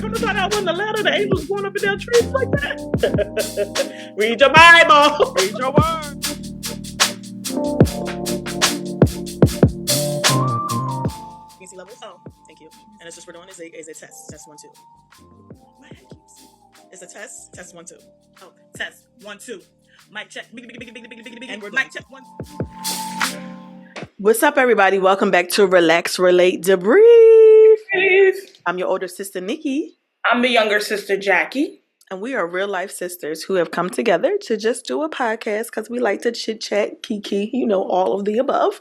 Come to find out, when the ladder, the angels going up and down trees like that. Read your Bible. Read your word. PC levels. Oh, thank you. And it's just we're doing is a test. Test 1 2. My head keeps. It's a test. Test 1 2. Oh, test 1 2. Mic check. And we're mic check 1. What's up, everybody? Welcome back to Relax, Relate, Debrief. I'm your older sister, Nikki. I'm the younger sister, Jackie. And we are real life sisters who have come together to just do a podcast because we like to chit chat, kiki, all of the above.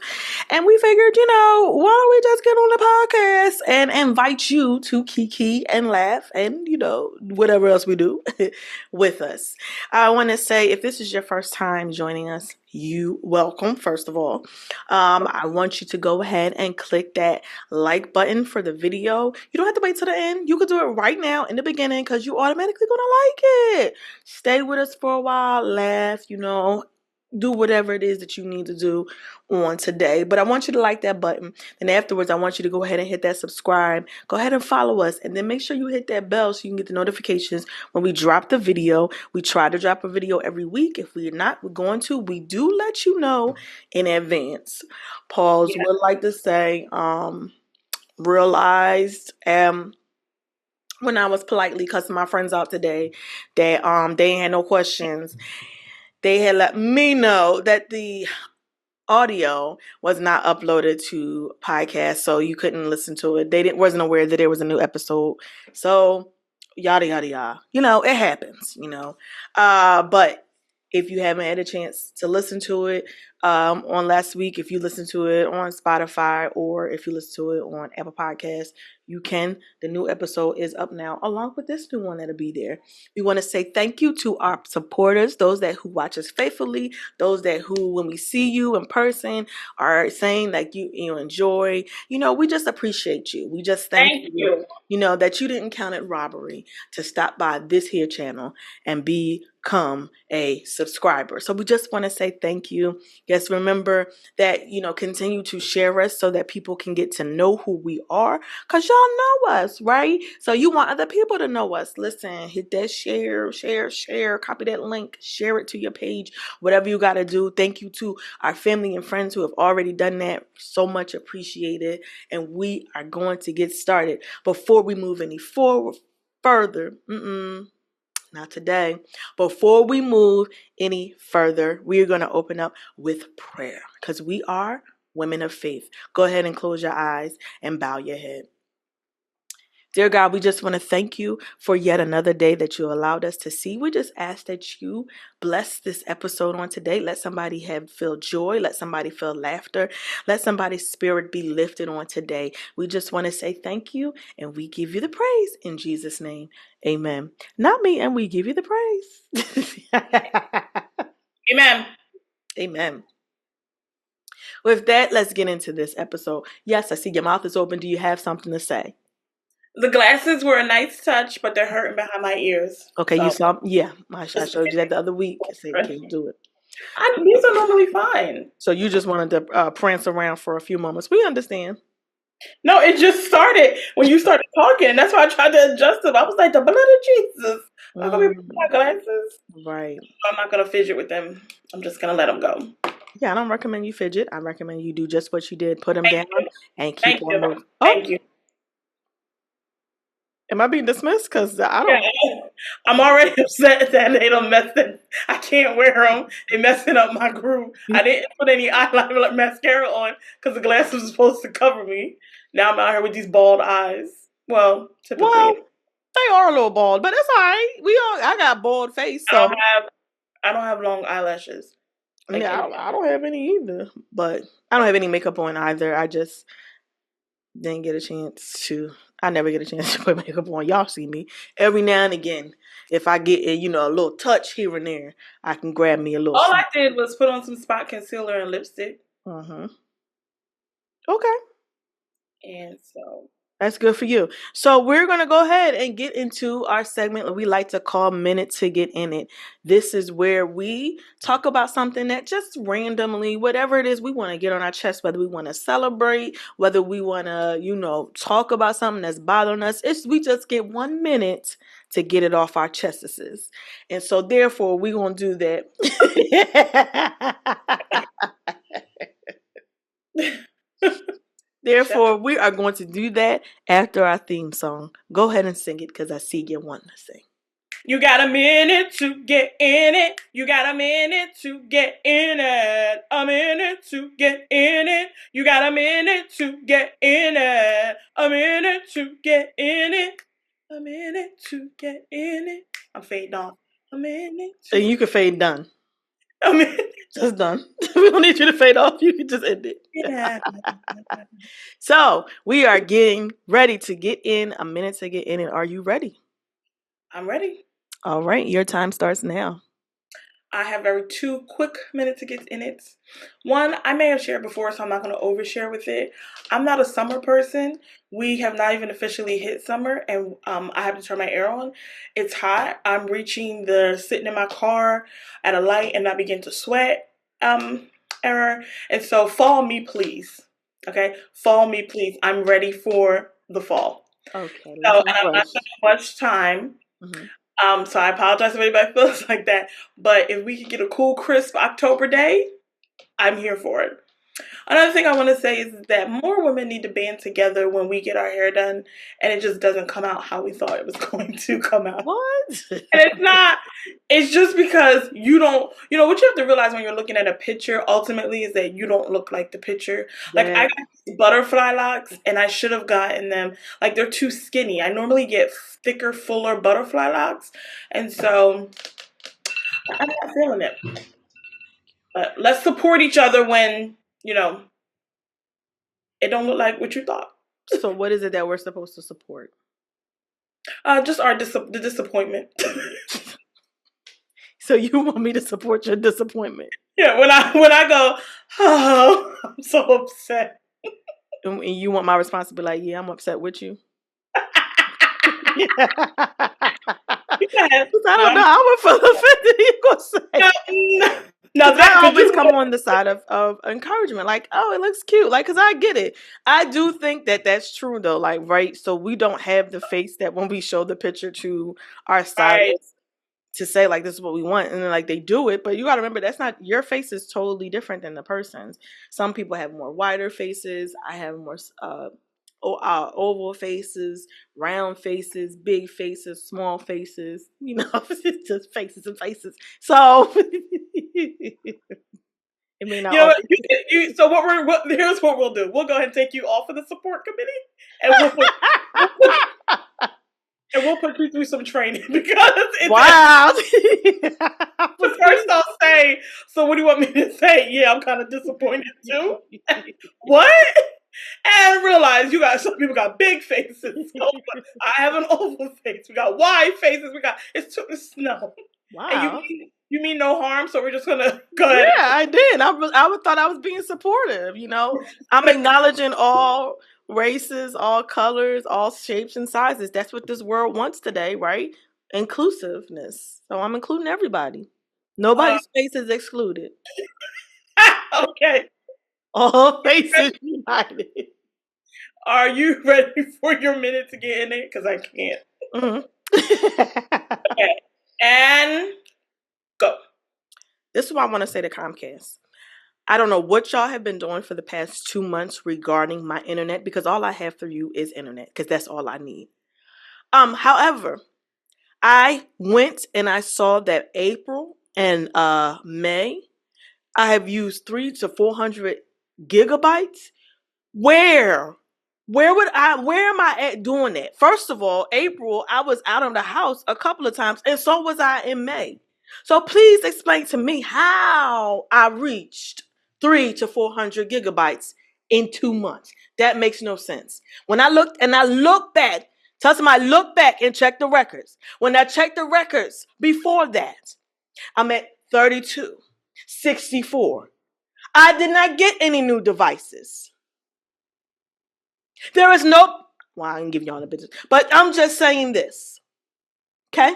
And we figured, why don't we just get on the podcast and invite you to kiki and laugh and, whatever else we do with us. I want to say, if this is your first time joining us, you welcome, first of all. I want you to go ahead and click that like button for the video. You don't have to wait till the end. You could do it right now in the beginning because you automatically gonna like it. Stay with us for a while, laugh, do whatever it is that you need to do on today. But I want you to like that button. And afterwards, I want you to go ahead and hit that subscribe. Go ahead and follow us. And then make sure you hit that bell so you can get the notifications when we drop the video. We try to drop a video every week. If we're not, we do let you know in advance. Pauls would like to say, realized, when I was politely cussing my friends out today, that they ain't had no questions. They had let me know that the audio was not uploaded to podcast, so you couldn't listen to it. They wasn't aware that there was a new episode. So yada yada yada. It happens. But if you haven't had a chance to listen to it on last week, if you listen to it on Spotify or if you listen to it on Apple Podcasts, you can. The new episode is up now, along with this new one that'll be there. We want to say thank you to our supporters, those who watch us faithfully, those who, when we see you in person, are saying that you enjoy. We just appreciate you. We just thank you. That you didn't count it robbery to stop by this here channel and become a subscriber. So we just want to say thank you. Yes, remember that, continue to share us so that people can get to know who we are, because y'all know us, right? So you want other people to know us. Listen, hit that share, copy that link, share it to your page, whatever you got to do. Thank you to our family and friends who have already done that. So much appreciated. And we are going to get started. Before we move any further, not today. Before we move any further, we are going to open up with prayer because we are women of faith. Go ahead and close your eyes and bow your head. Dear God, we just want to thank you for yet another day that you allowed us to see. We just ask that you bless this episode on today. Let somebody feel joy. Let somebody feel laughter. Let somebody's spirit be lifted on today. We just want to say thank you, and we give you the praise in Jesus' name. Amen. Not me, and we give you the praise. Amen. Amen. With that, let's get into this episode. Yes, I see your mouth is open. Do you have something to say? The glasses were a nice touch, but they're hurting behind my ears. Okay, so. You saw? Yeah, I showed you that the other week. I said, can you do it? These are normally fine. So you just wanted to prance around for a few moments. We understand. No, it just started when you started talking. That's why I tried to adjust them. I was like, the blood of Jesus. I'm going to put my glasses. Right. I'm not going to fidget with them. I'm just going to let them go. Yeah, I don't recommend you fidget. I recommend you do just what you did. Put them down and keep on moving. Thank you. Am I being dismissed? Because I don't. Yeah. I'm already upset that they don't mess it. I can't wear them. They're messing up my groove. I didn't put any eyeliner mascara on because the glasses were supposed to cover me. Now I'm out here with these bald eyes. Well, typically. Well, they are a little bald, but it's all right. I got bald face. So I don't have long eyelashes. Yeah, I don't have any either. But I don't have any makeup on either. I just didn't get a chance to. I never get a chance to put makeup on. Y'all see me every now and again. If I get a little touch here and there, I can grab me a little. All I did was put on some spot concealer and lipstick. Okay. And so That's good for you. So we're going to go ahead and get into our segment that we like to call Minute to Get In It. This is where we talk about something that just randomly, whatever it is we want to get on our chest, whether we want to celebrate, whether we want to, talk about something that's bothering us. We just get 1 minute to get it off our chests. And so therefore, we're going to do that. Therefore, we are going to do that after our theme song. Go ahead and sing it because I see you wanting to sing. You got a minute to get in it. You got a minute to get in it. A minute to get in it. You got a minute to get in it. A minute to get in it. A minute to get in it. I'm fading off. A minute. And you can fade done. A minute. Just done. We don't need you to fade off. You can just end it. Yeah. So we are getting ready to get in a minute to get in it. Are you ready? I'm ready. All right. Your time starts now. I have 2 quick minutes to get in it. One, I may have shared before, so I'm not going to overshare with it. I'm not a summer person. We have not even officially hit summer, and I have to turn my air on. It's hot. I'm reaching the sitting in my car at a light and I begin to sweat error. And so fall me, please. Okay? Fall me, please. I'm ready for the fall. Okay. So, and I'm not spending much time. Mm-hmm. So I apologize if anybody feels like that. But if we could get a cool, crisp October day, I'm here for it. Another thing I want to say is that more women need to band together when we get our hair done, and it just doesn't come out how we thought it was going to come out. What? And it's not. It's just because you don't. What you have to realize when you're looking at a picture ultimately is that you don't look like the picture. Like I got these butterfly locks, and I should have gotten them. Like they're too skinny. I normally get thicker, fuller butterfly locks, and so I'm not feeling it. But let's support each other when it don't look like what you thought. So what is it that we're supposed to support? Just the disappointment. So you want me to support your disappointment? Yeah, when I go, oh, I'm so upset. And you want my response to be like, yeah, I'm upset with you? Yeah. Yes. I don't know. I would feel offended. You gonna say? No, I always come on the side of encouragement. Like, oh, it looks cute. Like, because I get it. I do think that that's true, though. Like, right? So we don't have the face that when we show the picture to our stylists to say, like, this is what we want. And then, like, they do it. But you got to remember, that's not, your face is totally different than the person's. Some people have more wider faces. I have more oval faces, round faces, big faces, small faces. It's just faces and faces. So it may not. So here's what we'll do. We'll go ahead and take you off of the support committee, and we'll put you through some training because wow. First I'll say, so what do you want me to say? Yeah, I'm kind of disappointed too. What? And realize some people got big faces. I have an oval face. We got wide faces. It's no. Wow. And you mean no harm? So we're just gonna go ahead. Yeah, I did. I thought I was being supportive. I'm acknowledging all races, all colors, all shapes and sizes. That's what this world wants today, right? Inclusiveness. So I'm including everybody. Nobody's face is excluded. Okay. All faces united. Are you ready for your minute to get in it? Because I can't. Mm-hmm. Okay. And go. This is what I want to say to Comcast. I don't know what y'all have been doing for the past 2 months regarding my internet, because all I have for you is internet, because that's all I need. However, I went and I saw that April and May, I have used 300 to 400 gigabytes. Where am I at doing that? First of all, April, I was out of the house a couple of times, and so was I in May. So please explain to me how I reached 300 to 400 gigabytes in 2 months. That makes no sense. When I look back, tell somebody, look back and check the records. When I checked the records before that, I'm at 32, 64. I did not get any new devices. There is no, Well, I can give y'all the business. But I'm just saying this. Okay?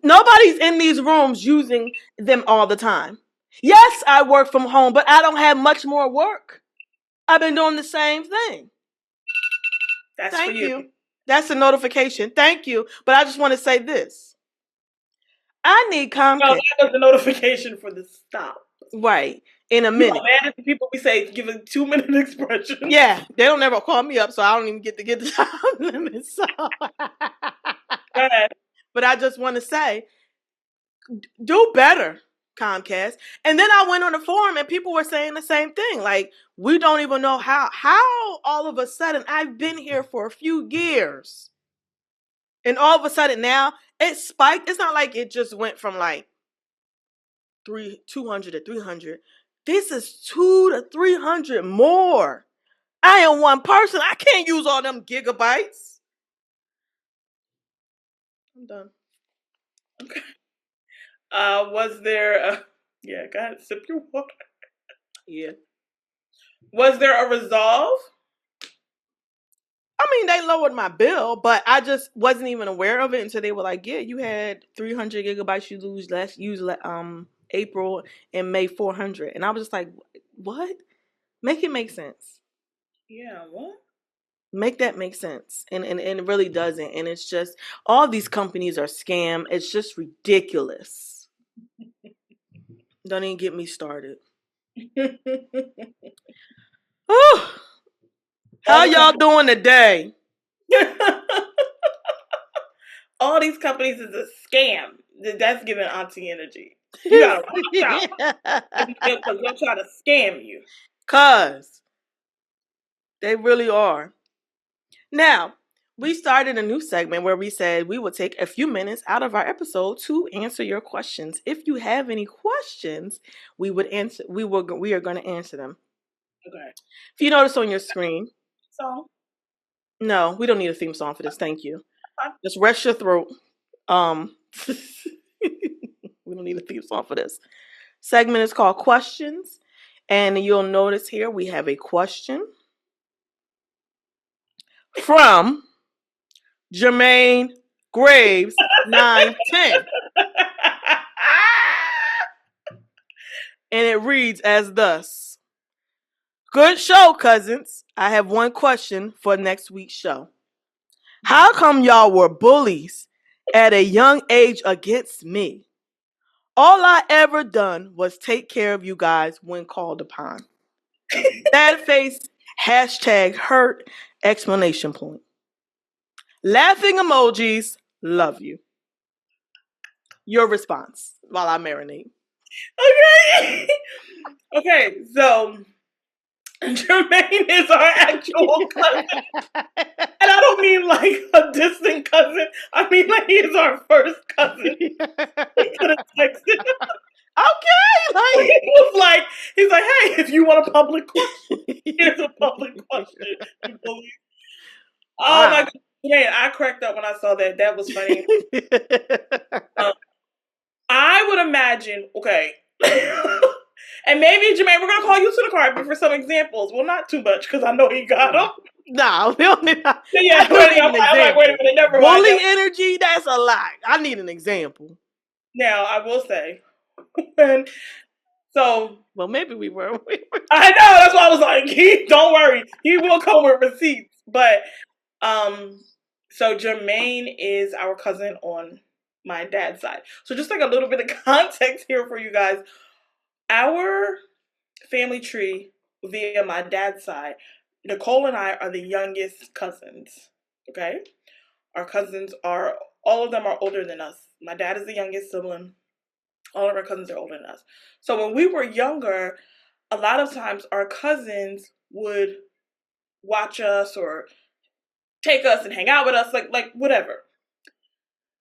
Nobody's in these rooms using them all the time. Yes, I work from home, but I don't have much more work. I've been doing the same thing. That's Thank for you. you. That's a notification. Thank you. But I just want to say this. I need Comcast. No, that was the notification for the stop. Right. In a You minute. know, mad at the people we say give a 2-minute expression. Yeah. They don't ever call me up, so I don't even get the time limit. So. Go ahead. But I just want to say, do better, Comcast. And then I went on the forum and people were saying the same thing. Like, we don't even know how all of a sudden I've been here for a few years. And all of a sudden now it spiked. It's not like it just went from like 200 to 300. This is 200 to 300 more. I am one person. I can't use all them gigabytes. I'm done. Okay. Was there yeah, go ahead, sip your water. Yeah. Was there a resolve? I mean, they lowered my bill, but I just wasn't even aware of it until they were like, "Yeah, you had 300 gigabytes. You use April and May 400," and I was just like, "What? Make it make sense." Yeah, what? Make that make sense, and it really doesn't. And it's just all these companies are scam. It's just ridiculous. Don't even get me started. Oh, how y'all doing today? All these companies is a scam. That's giving auntie energy. You gotta watch out because they'll try to scam you. Cause they really are. Now, we started a new segment where we said we will take a few minutes out of our episode to answer your questions. If you have any questions, we would answer. We are going to answer them. Okay. If you notice on your screen, So no, we don't need a theme song for this. Thank you. Just rest your throat. We don't need a theme song for this. Segment is called Questions, and you'll notice here we have a question from Jermaine Graves 910. And it reads as thus. Good show, cousins. I have one question for next week's show. How come y'all were bullies at a young age against me? All I ever done was take care of you guys when called upon. Sad face, hashtag hurt, exclamation point. Laughing emojis, love you. Your response while I marinate. Okay. Okay, so Jermaine is our actual cousin. And I don't mean like a distant cousin. I mean like he is our first cousin. He could have texted. Okay, like he's like, hey, if you want a public question, here's a public question. You believe? Wow. Oh my god, man, I cracked up when I saw that. That was funny. I would imagine, okay. And maybe, Jermaine, we're going to call you to the carpet for some examples. Well, not too much, because I know he got them. No, we don't need that. Yeah, I'm like, wait a minute, never mind. Bully energy, that's a lie. I need an example. Now, I will say, so. Well, maybe we were. I know, that's why I was like, don't worry. He will come with receipts. But, so Jermaine is our cousin on my dad's side. So just like a little bit of context here for you guys. Our family tree via my dad's side, Nicole and I are the youngest cousins, okay? Our cousins are, all of them are older than us. My dad is the youngest sibling. All of our cousins are older than us. So when we were younger, a lot of times our cousins would watch us or take us and hang out with us, like whatever.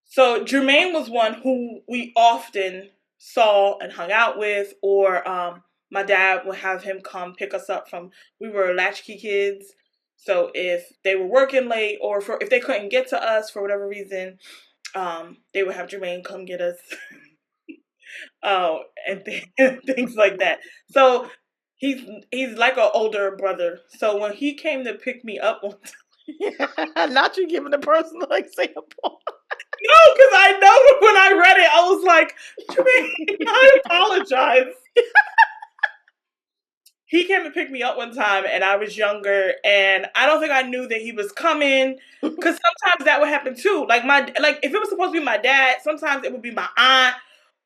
So Jermaine was one who we often saw and hung out with, or my dad would have him come pick us up from, we were latchkey kids. So if they were working late or if they couldn't get to us for whatever reason, they would have Jermaine come get us. And things like that. So He's like an older brother. So when he came to pick me up one time, not you giving a personal example. no, because I know when I read it, I was like, Jermaine, I apologize. He came to pick me up one time, and I was younger, and I don't think I knew that he was coming. Because sometimes that would happen too. Like if it was supposed to be my dad, sometimes it would be my aunt,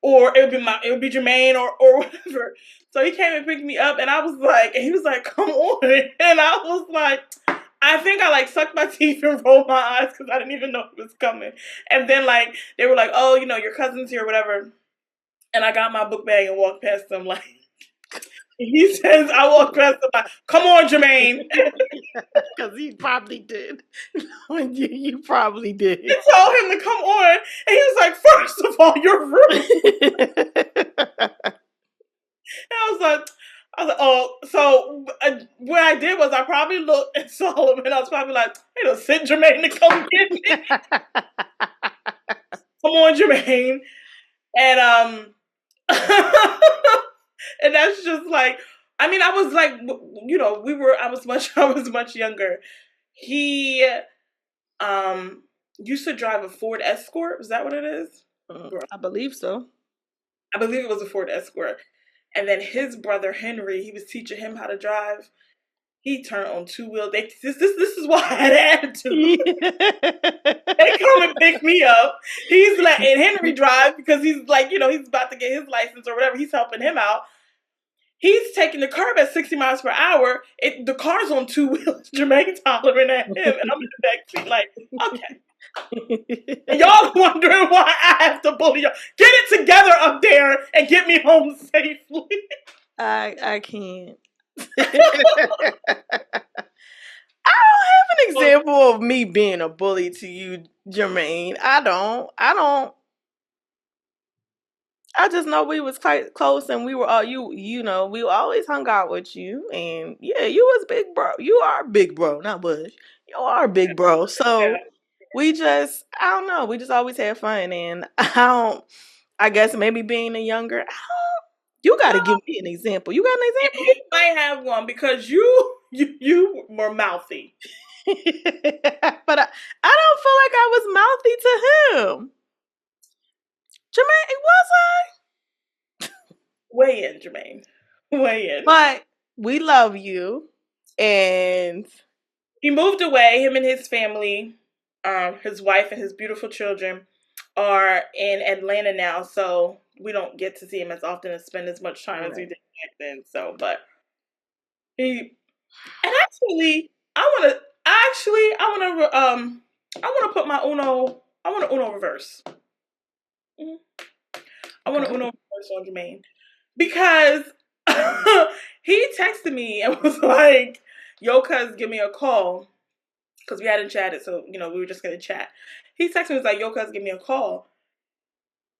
or it would be Jermaine or whatever. So he came and picked me up, and I was like, and he was like, "Come on," and I was like, I think I like sucked my teeth and rolled my eyes because I didn't even know he was coming. And then like they were like, "Oh, your cousin's here, or whatever," and I got my book bag and walked past them like. He says, I walked past him like, "Come on, Jermaine." Because he probably did. You probably did. I told him to come on. And he was like, "First of all, you're rude." And oh, so what I did was I probably looked and saw him and I was probably like, "Hey, don't send Jermaine to come get me." Come on, Jermaine. And and that's just like, I mean, I was like, I was much younger. He used to drive a Ford Escort. Is that what it is? I believe so. I believe it was a Ford Escort. And then his brother Henry, he was teaching him how to drive. He turned on two wheels. This is why I had an attitude. They come and pick me up. He's letting Henry drive because he's like, he's about to get his license or whatever. He's helping him out. He's taking the curb at 60 miles per hour. The car's on two wheels. Jermaine's hollering at him, and I'm in the back seat like, okay. And y'all wondering why I have to bully y'all. Get it together up there and get me home safely. I can't. I don't have an example of me being a bully to you, Jermaine. I don't. I just know we was quite close, and we were all we always hung out with you, and yeah, you was big bro. You are big bro, not Bush. You are big bro. So we just, I don't know, we just always had fun, and I guess maybe being a younger, you got to give me an example. You got an example? You might have one because you were mouthy. But I don't feel like I was mouthy to him. Jermaine, was I? Weigh in, Jermaine. Weigh in. But we love you, and he moved away. Him and his family, his wife and his beautiful children, are in Atlanta now. So we don't get to see him as often and spend as much time as we did back then. So, but I want to put my Uno. I want to Uno reverse. Mm-hmm. I want to Uno reverse on Jermaine because he texted me and was like, "Yo, cuz, give me a call," because we hadn't chatted, so we were just gonna chat. He texted me, was like, "Yo, cuz, give me a call."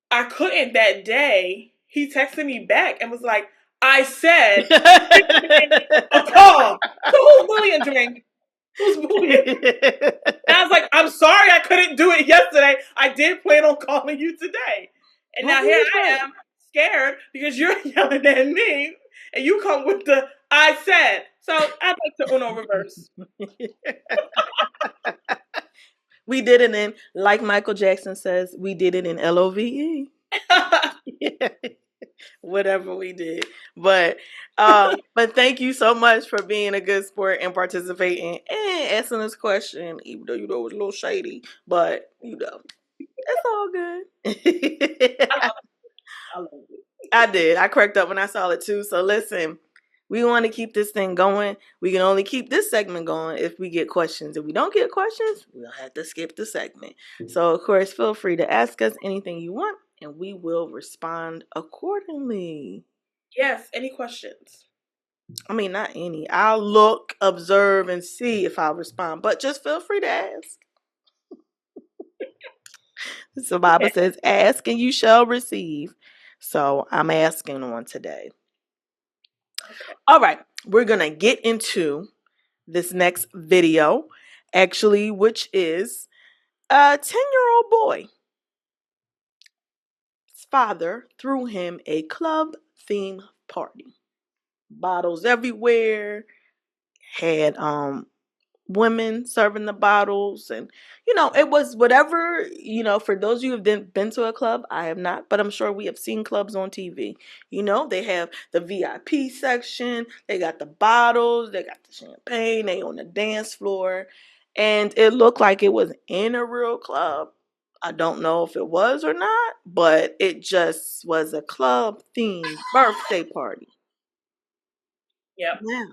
I couldn't that day. He texted me back and was like, "I said a call." So who's bullying Jermaine? Who's bullying? And I was like, "I'm sorry I couldn't do it yesterday. I did plan on calling you today." And now here I am, scared because you're yelling at me and you come with the "I said." So I'd like to Uno reverse. We did it in, like Michael Jackson says, we did it in LOVE. Whatever we did. But thank you so much for being a good sport and participating and asking this question, even though it was a little shady. But it's all good. I love it. I did. I cracked up when I saw it too. So listen, we want to keep this thing going. We can only keep this segment going if we get questions. If we don't get questions, we'll have to skip the segment. So of course, feel free to ask us anything you want, and we will respond accordingly. Yes. Any questions? I mean, not any. I'll look, observe, and see if I'll respond. But just feel free to ask. So Bible says, ask and you shall receive. So I'm asking on today. Okay. All right. We're going to get into this next video, actually, which is a 10-year-old boy. His father threw him a club theme party. bottles everywhere, had women serving the bottles, and it was whatever. For those of you who've been to a club, I have not, but I'm sure we have seen clubs on TV. They have the VIP section, they got the bottles, they got the champagne, they on the dance floor, and it looked like it was in a real club. I don't know if it was or not, but it just was a club themed birthday party. Yep. Now,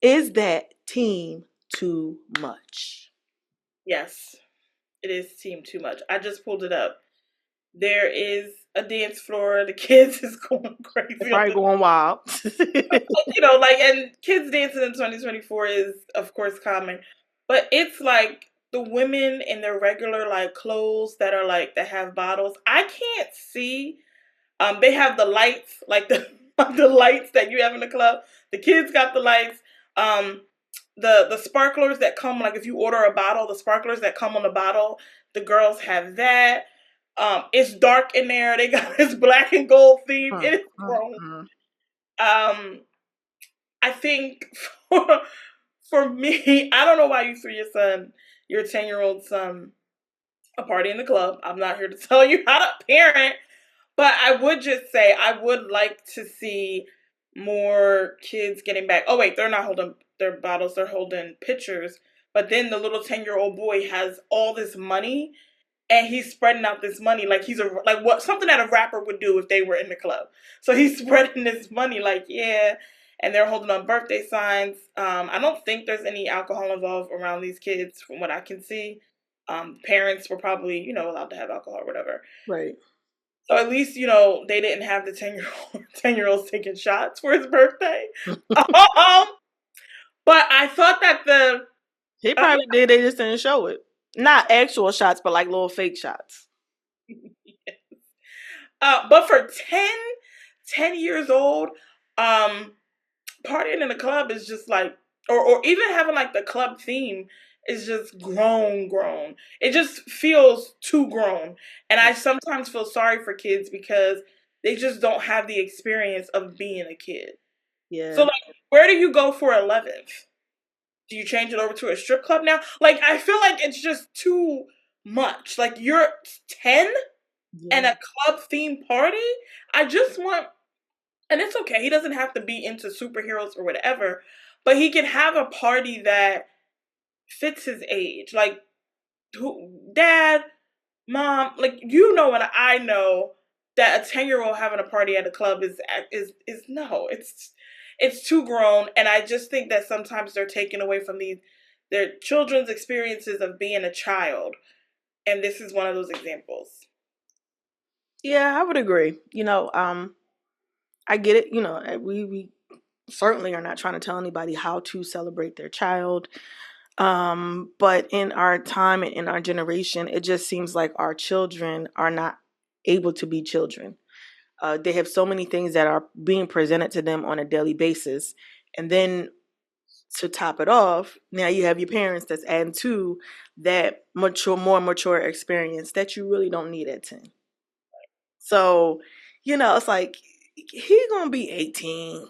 is that team too much? Yes, it is team too much. I just pulled it up. There is a dance floor. The kids is going They're crazy on probably the, going wild. and kids dancing in 2024 is of course common, but it's like the women in their regular like clothes that are like that have bottles. I can't see. They have the lights, like the the lights that you have in the club. The kids got the lights. Um, the sparklers that come, like if you order a bottle, the sparklers that come on the bottle, the girls have that. It's dark in there. They got this black and gold theme. It is grown. Um, I think for for me, I don't know why you threw your 10-year-old son, a party in the club. I'm not here to tell you how to parent, but I would just say I would like to see more kids getting back. Oh wait, they're not holding their bottles; they're holding pitchers. But then the little 10-year-old boy has all this money, and he's spreading out this money like he's like what something that a rapper would do if they were in the club. So he's spreading this money like yeah, and they're holding on birthday signs. I don't think there's any alcohol involved around these kids from what I can see. Parents were probably allowed to have alcohol or whatever. Right. So at least they didn't have the 10-year olds taking shots for his birthday. But I thought that He probably did. They just didn't show it. Not actual shots, but like little fake shots. but for 10 years old, partying in a club is just like, or even having like the club theme is just grown. It just feels too grown. And I sometimes feel sorry for kids because they just don't have the experience of being a kid. Yeah. So like, where do you go for 11th? Do you change it over to a strip club now? Like, I feel like it's just too much. Like, you're 10 and a club themed party? I just want, and it's okay, he doesn't have to be into superheroes or whatever, but he can have a party that fits his age. Like, dad, mom, like, and I know that a 10-year-old having a party at a club is no, it's too grown, and I just think that sometimes they're taken away from their children's experiences of being a child, and this is one of those examples. Yeah, I would agree. I get it. We certainly are not trying to tell anybody how to celebrate their child. But in our time and in our generation, it just seems like our children are not able to be children. They have so many things that are being presented to them on a daily basis. And then to top it off, now you have your parents that's adding to that more mature experience that you really don't need at 10. So, it's like he gonna be 18.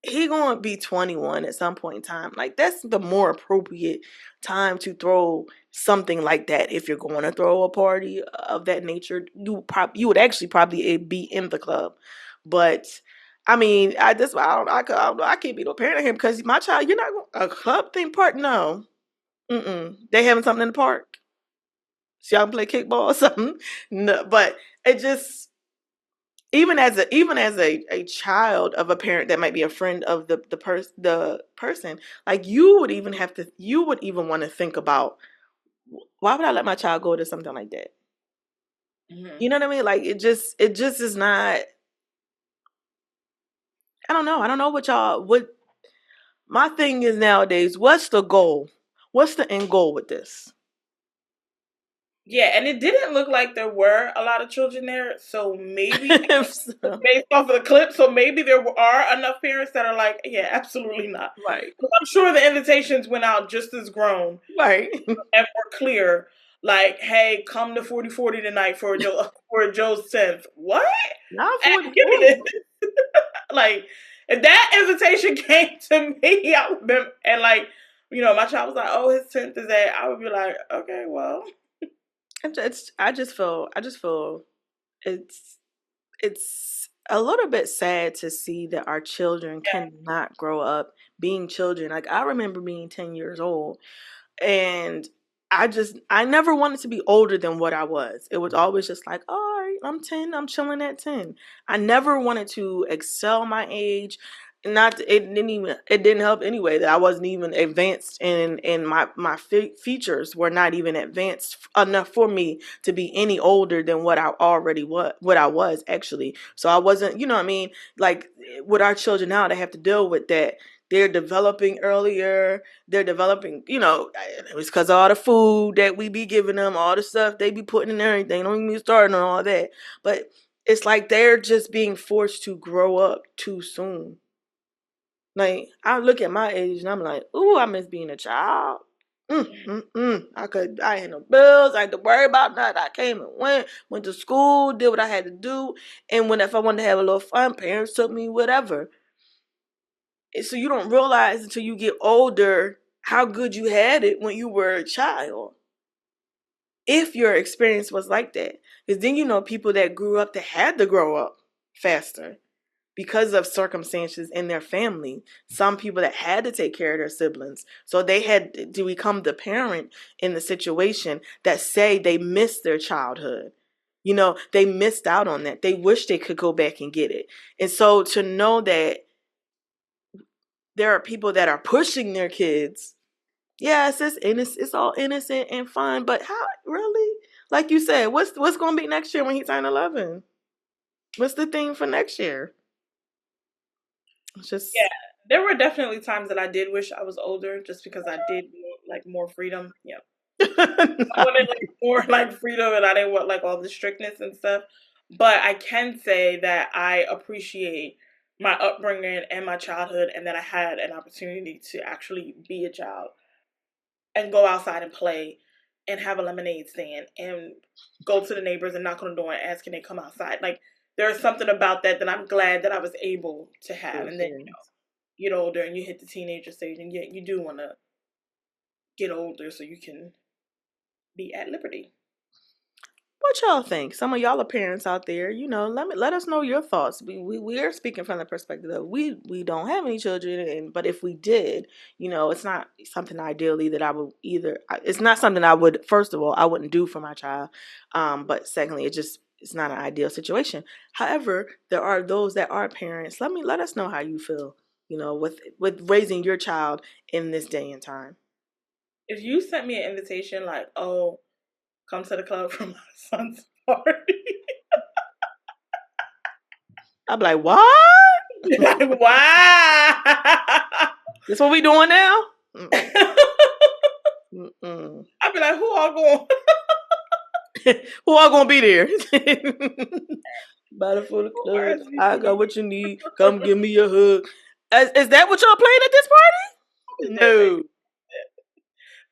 He gonna be 21 at some point in time. Like that's the more appropriate time to throw something like that. If you're going to throw a party of that nature, you would actually probably be in the club. But I mean, I can't be no parent of him because my child, you're not a club theme park. No, they having something in the park. So y'all can play kickball or something. No, but it just even as a child of a parent that might be a friend of the person, like you would even want to think about, why would I let my child go to something like that? You know what I mean? Like it just is not. I don't know what my thing is nowadays. What's the goal? What's the end goal with this? Yeah, and it didn't look like there were a lot of children there, so maybe So, based off of the clip, so maybe there are enough parents that are like, yeah, absolutely not. right, I'm sure the invitations went out just as grown right. and were clear. Like, hey, come to 4040 tonight for Joe's 10th. What? Not Give me 40. this. Like, if that invitation came to me, I would have been, and like, my child was like, oh, his 10th is at, I would be like, okay, well. I just feel it's a little bit sad to see that our children cannot grow up being children. Like, I remember being 10 years old, and I never wanted to be older than what I was. It was always just like, all right, I'm 10, I'm chilling at 10. I never wanted to excel my age. It didn't help anyway that I wasn't even advanced in my features were not even advanced enough for me to be any older than what I already was, what I was actually. So I wasn't, you know what I mean? Like, with our children now, they have to deal with that. They're developing earlier. They're developing, it's because of all the food that we be giving them, all the stuff they be putting in everything. Don't even be starting on all that. But it's like they're just being forced to grow up too soon. Like, I look at my age and I'm like, ooh, I miss being a child. I had no bills. I had to worry about that. I came and went to school, did what I had to do. And if I wanted to have a little fun, parents took me, whatever. So you don't realize until you get older how good you had it when you were a child. If your experience was like that. Because then people that grew up that had to grow up faster because of circumstances in their family. Some people that had to take care of their siblings. So they had to become the parent in the situation that say they missed their childhood. They missed out on that. They wish they could go back and get it. And so to know that there are people that are pushing their kids. Yes, it's innocent. It's all innocent and fun. But how really? Like you said, what's going to be next year when he turns 11? What's the theme for next year? It's just There were definitely times that I did wish I was older, just because I did want more freedom. Yeah, I wanted more freedom, and I didn't want all the strictness and stuff. But I can say that I appreciate my upbringing and my childhood, and that I had an opportunity to actually be a child and go outside and play and have a lemonade stand and go to the neighbors and knock on the door and ask, can they come outside? Like, there's something about that I'm glad that I was able to have. And then, you get older and you hit the teenager stage, and yet you do want to get older so you can be at liberty. What y'all think? Some of y'all are parents out there. Let us know your thoughts. We are speaking from the perspective of we don't have any children, but if we did, it's not something ideally that I would either. It's not something I would. First of all, I wouldn't do for my child. But secondly, it's not an ideal situation. However, there are those that are parents. Let us know how you feel. With raising your child in this day and time. If you sent me an invitation like, oh, come to the club for my son's party, I'd be like, what? Wow. This what we doing now? I'd be like, who all going? Who all gonna be there? Battle for the club. I got what you need. Come give me a hug. Is that what y'all playing at this party? No.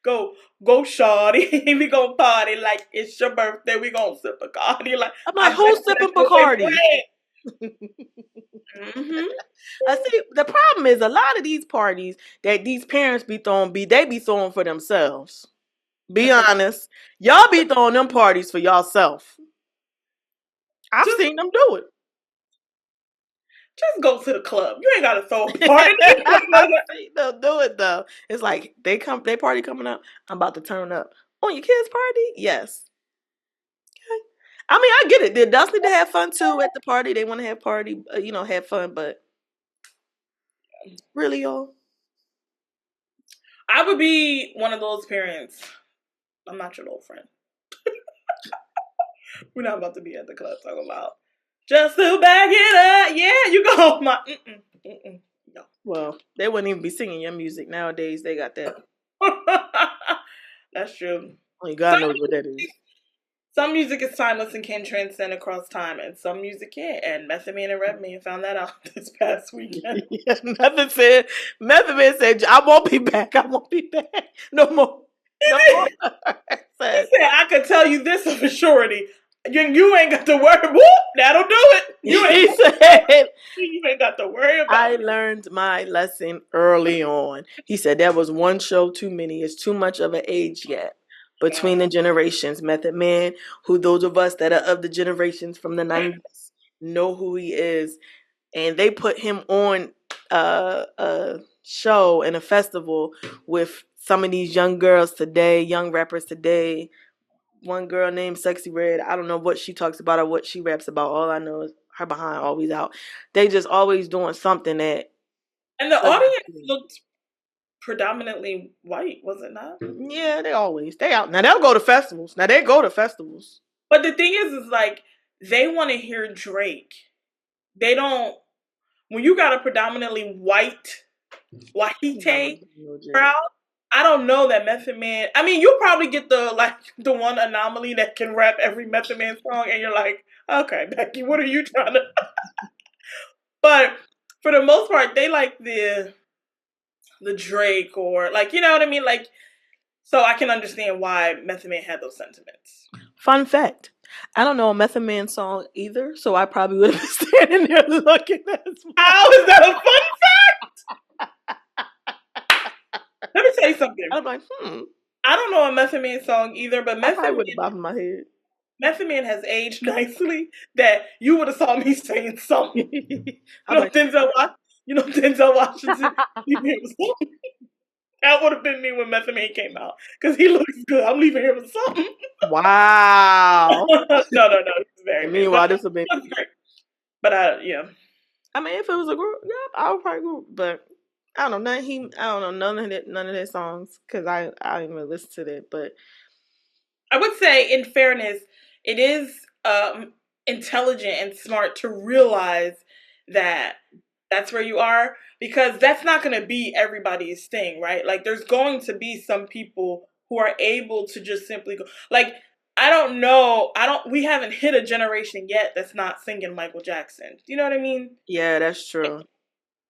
Go, shawty. We gonna party like it's your birthday. We gonna sip Bacardi. I'm like, who's sipping Bacardi? I see. The problem is a lot of these parties that these parents be throwing, they be throwing for themselves. Be honest, y'all be throwing them parties for y'allself. I've seen them do it. Just go to the club. You ain't gotta throw a party. They'll do it though. It's like they party coming up. I'm about to turn up on your kids' party. Yes. Okay. I mean, I get it. The adults need to have fun too at the party. They want to have party, have fun. But really, y'all, I would be one of those parents. I'm not your little friend. We're not about to be at the club talking about just to back it up. Yeah, you go. No. Well, they wouldn't even be singing your music nowadays. They got that. That's true. Only God knows what that is. Some music is timeless and can transcend across time, and some music can't. And Method Man and Redman found that out this past weekend. Yeah, Method Man said, I won't be back. I won't be back. No more. No more. He said, I could tell you this for surety. You ain't got to worry. Whoop, that'll do it. You ain't got have to worry about I it. learned my lesson early on. He said there was one show too many. It's too much of an age gap between the generations. Method Man, who those of us that are of the generations from the 90s know who he is. And they put him on a show and a festival with some of these young girls today, young rappers today. One girl named Sexy Red. I don't know what she talks about or what she raps about. All I know is her behind always out. They just always doing something that. And the audience looked predominantly white, was it not? Yeah, they out. Now they'll go to festivals. But the thing is like they want to hear Drake. They don't. When you got a predominantly white Wahite crowd, I don't know that Method Man. I mean, you'll probably get the one anomaly that can rap every Method Man song, and you're like, okay, Becky, what are you trying to? But for the most part, they like the Drake or like, you know what I mean, like. So I can understand why Method Man had those sentiments. Fun fact. I don't know a Method Man song either, so I probably would have been standing there looking at it. How is that a fun fact? Let me tell you something. I'm like, I don't know a Method Man song either, but Method Man would have bobbed my head. Method Man has aged nicely that you would have saw me saying something. Denzel Washington. That would have been me when Method Man came out because he looks good. I'm leaving here with something. Wow. No. It's very. Meanwhile, this would be. But yeah. I mean, if it was a group, yeah, I would probably go. But I don't know. None of their songs because I didn't even listen to that. But I would say, in fairness, it is intelligent and smart to realize that that's where you are, because that's not going to be everybody's thing, right? Like, there's going to be some people who are able to just simply go, like, I don't know, we haven't hit a generation yet that's not singing Michael Jackson. Do you know what I mean? Yeah, that's true.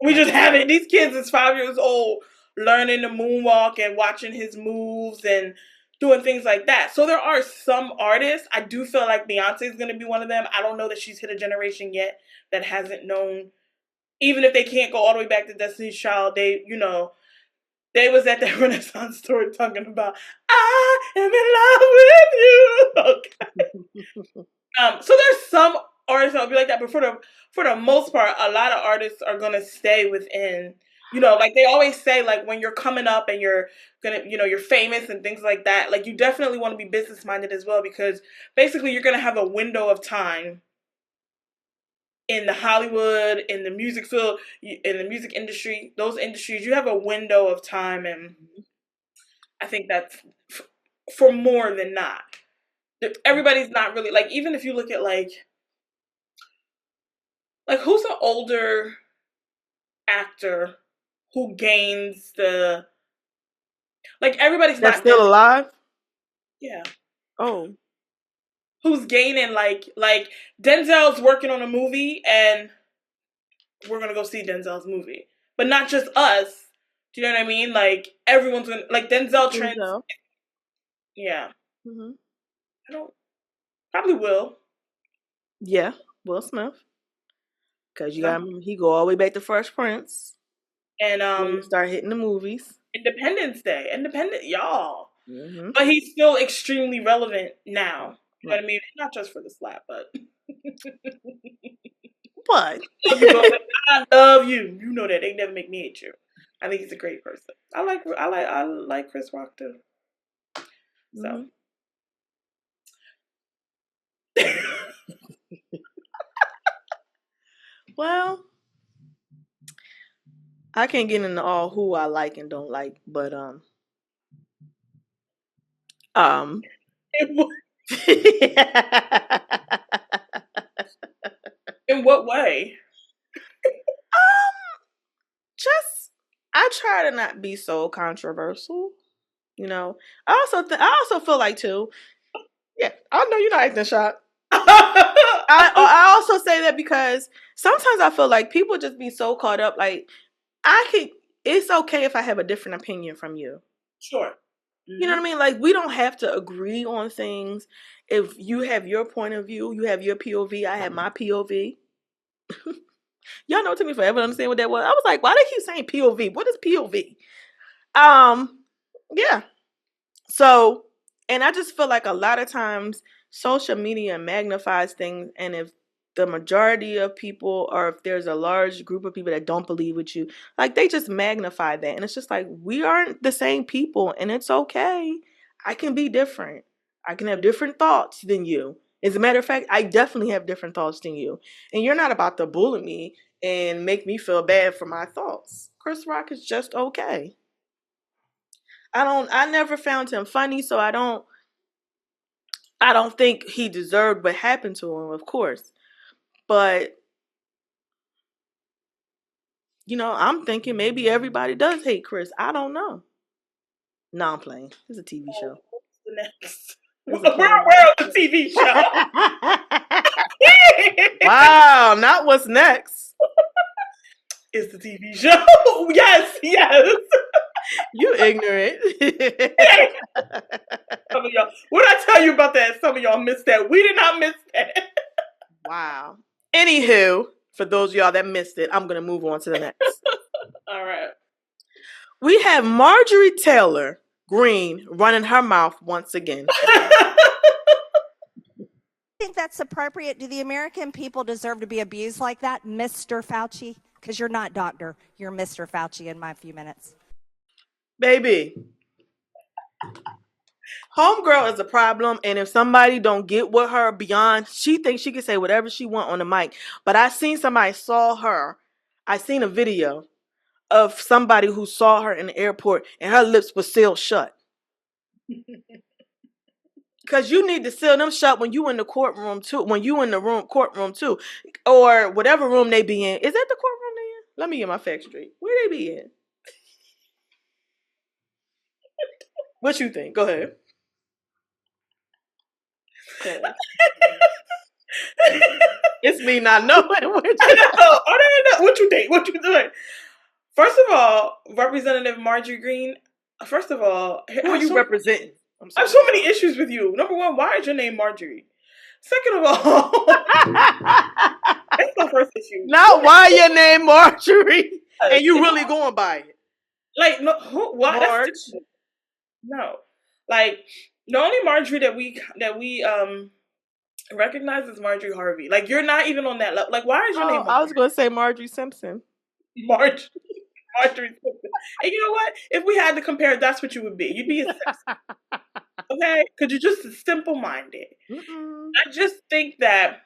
We just haven't. These kids is 5 years old learning the moonwalk and watching his moves and doing things like that. So there are some artists. I do feel like Beyonce is going to be one of them. I don't know that she's hit a generation yet that hasn't known. Even if they can't go all the way back to Destiny's Child, they was at that Renaissance tour talking about, I am in love with you. Okay. So there's some artists that'll be like that, but for the most part, a lot of artists are gonna stay within, like they always say, like when you're coming up and you're gonna, you're famous and things like that, like you definitely want to be business minded as well, because basically you're gonna have a window of time in the Hollywood, in the music field, in the music industry, those industries, you have a window of time, and I think that's for more than not. Everybody's not really, like, even if you look at, like who's an older actor who gains the, like, everybody's that's not still alive? Yeah. Oh. Who's gaining, like Denzel's working on a movie and we're gonna go see Denzel's movie, but not just us. Do you know what I mean? Like everyone's gonna, like Denzel trends. Yeah. Mm-hmm. I don't. Probably will. Yeah, Will Smith. Because you got he go all the way back to Fresh Prince, and when you start hitting the movies. Independence Day, y'all. Mm-hmm. But he's still extremely relevant now. You know what I mean? Not just for the slap, but. But I love you. You know that they never make me hate you. I think he's a great person. I like Chris Rock too. So. Well, I can't get into all who I like and don't like, but in what way? Just I try to not be so controversial. I also feel like too. Yeah, I know you're not acting shocked. I also say that because sometimes I feel like people just be so caught up. Like it's okay if I have a different opinion from you. Sure. You know what I mean? Like, we don't have to agree on things. If you have your point of view, you have your POV, I have my POV. Y'all know it took me forever to understand what that was. I was like, why they keep saying POV? What is POV? Yeah. So, and I just feel like a lot of times social media magnifies things, and if the majority of people, or if there's a large group of people that don't believe with you, like they just magnify that, and it's just like we aren't the same people, and it's okay. I can be different. I can have different thoughts than you. As a matter of fact, I definitely have different thoughts than you, and you're not about to bully me and make me feel bad for my thoughts. Chris Rock is just okay. I never found him funny, so I don't think he deserved what happened to him, of course. But I'm thinking maybe everybody does hate Chris. I don't know. No, I'm playing. It's a TV show. What's the next? We're on the TV show. Wow, not what's next. It's the TV show. Yes. You ignorant. Some of y'all, what did I tell you about that? Some of y'all missed that. We did not miss that. Wow. Anywho, for those of y'all that missed it, I'm going to move on to the next. All right. We have Marjorie Taylor Green running her mouth once again. Think that's appropriate? Do the American people deserve to be abused like that, Mr. Fauci? Because you're not doctor. You're Mr. Fauci in my few minutes. Baby, homegirl is a problem, and if somebody don't get with her beyond, she thinks she can say whatever she want on the mic. But I seen a video of somebody who saw her in the airport and her lips were sealed shut. Because you need to seal them shut when you in the courtroom too, courtroom too, or whatever room they be in. Is that the courtroom they in? Let me get my facts straight. Where they be in? What you think? Go ahead. It's me not knowing what you What you think? What you doing? First of all, Representative Marjorie Green. First of all, who are you representing? I have so many issues with you. Number one, why is your name Marjorie? Second of all, that's my first issue. Now, why your name Marjorie? And you really going by it? Like, no, what? Marge? No, like the only Marjorie that we recognize is Marjorie Harvey. Like, you're not even on that level. Like, why is your name Marjorie? I was going to say Marjorie Simpson. Marjorie Simpson. And you know what? If we had to compare, that's what you would be. You'd be a Simpson. Okay? Because you're just simple-minded. I just think that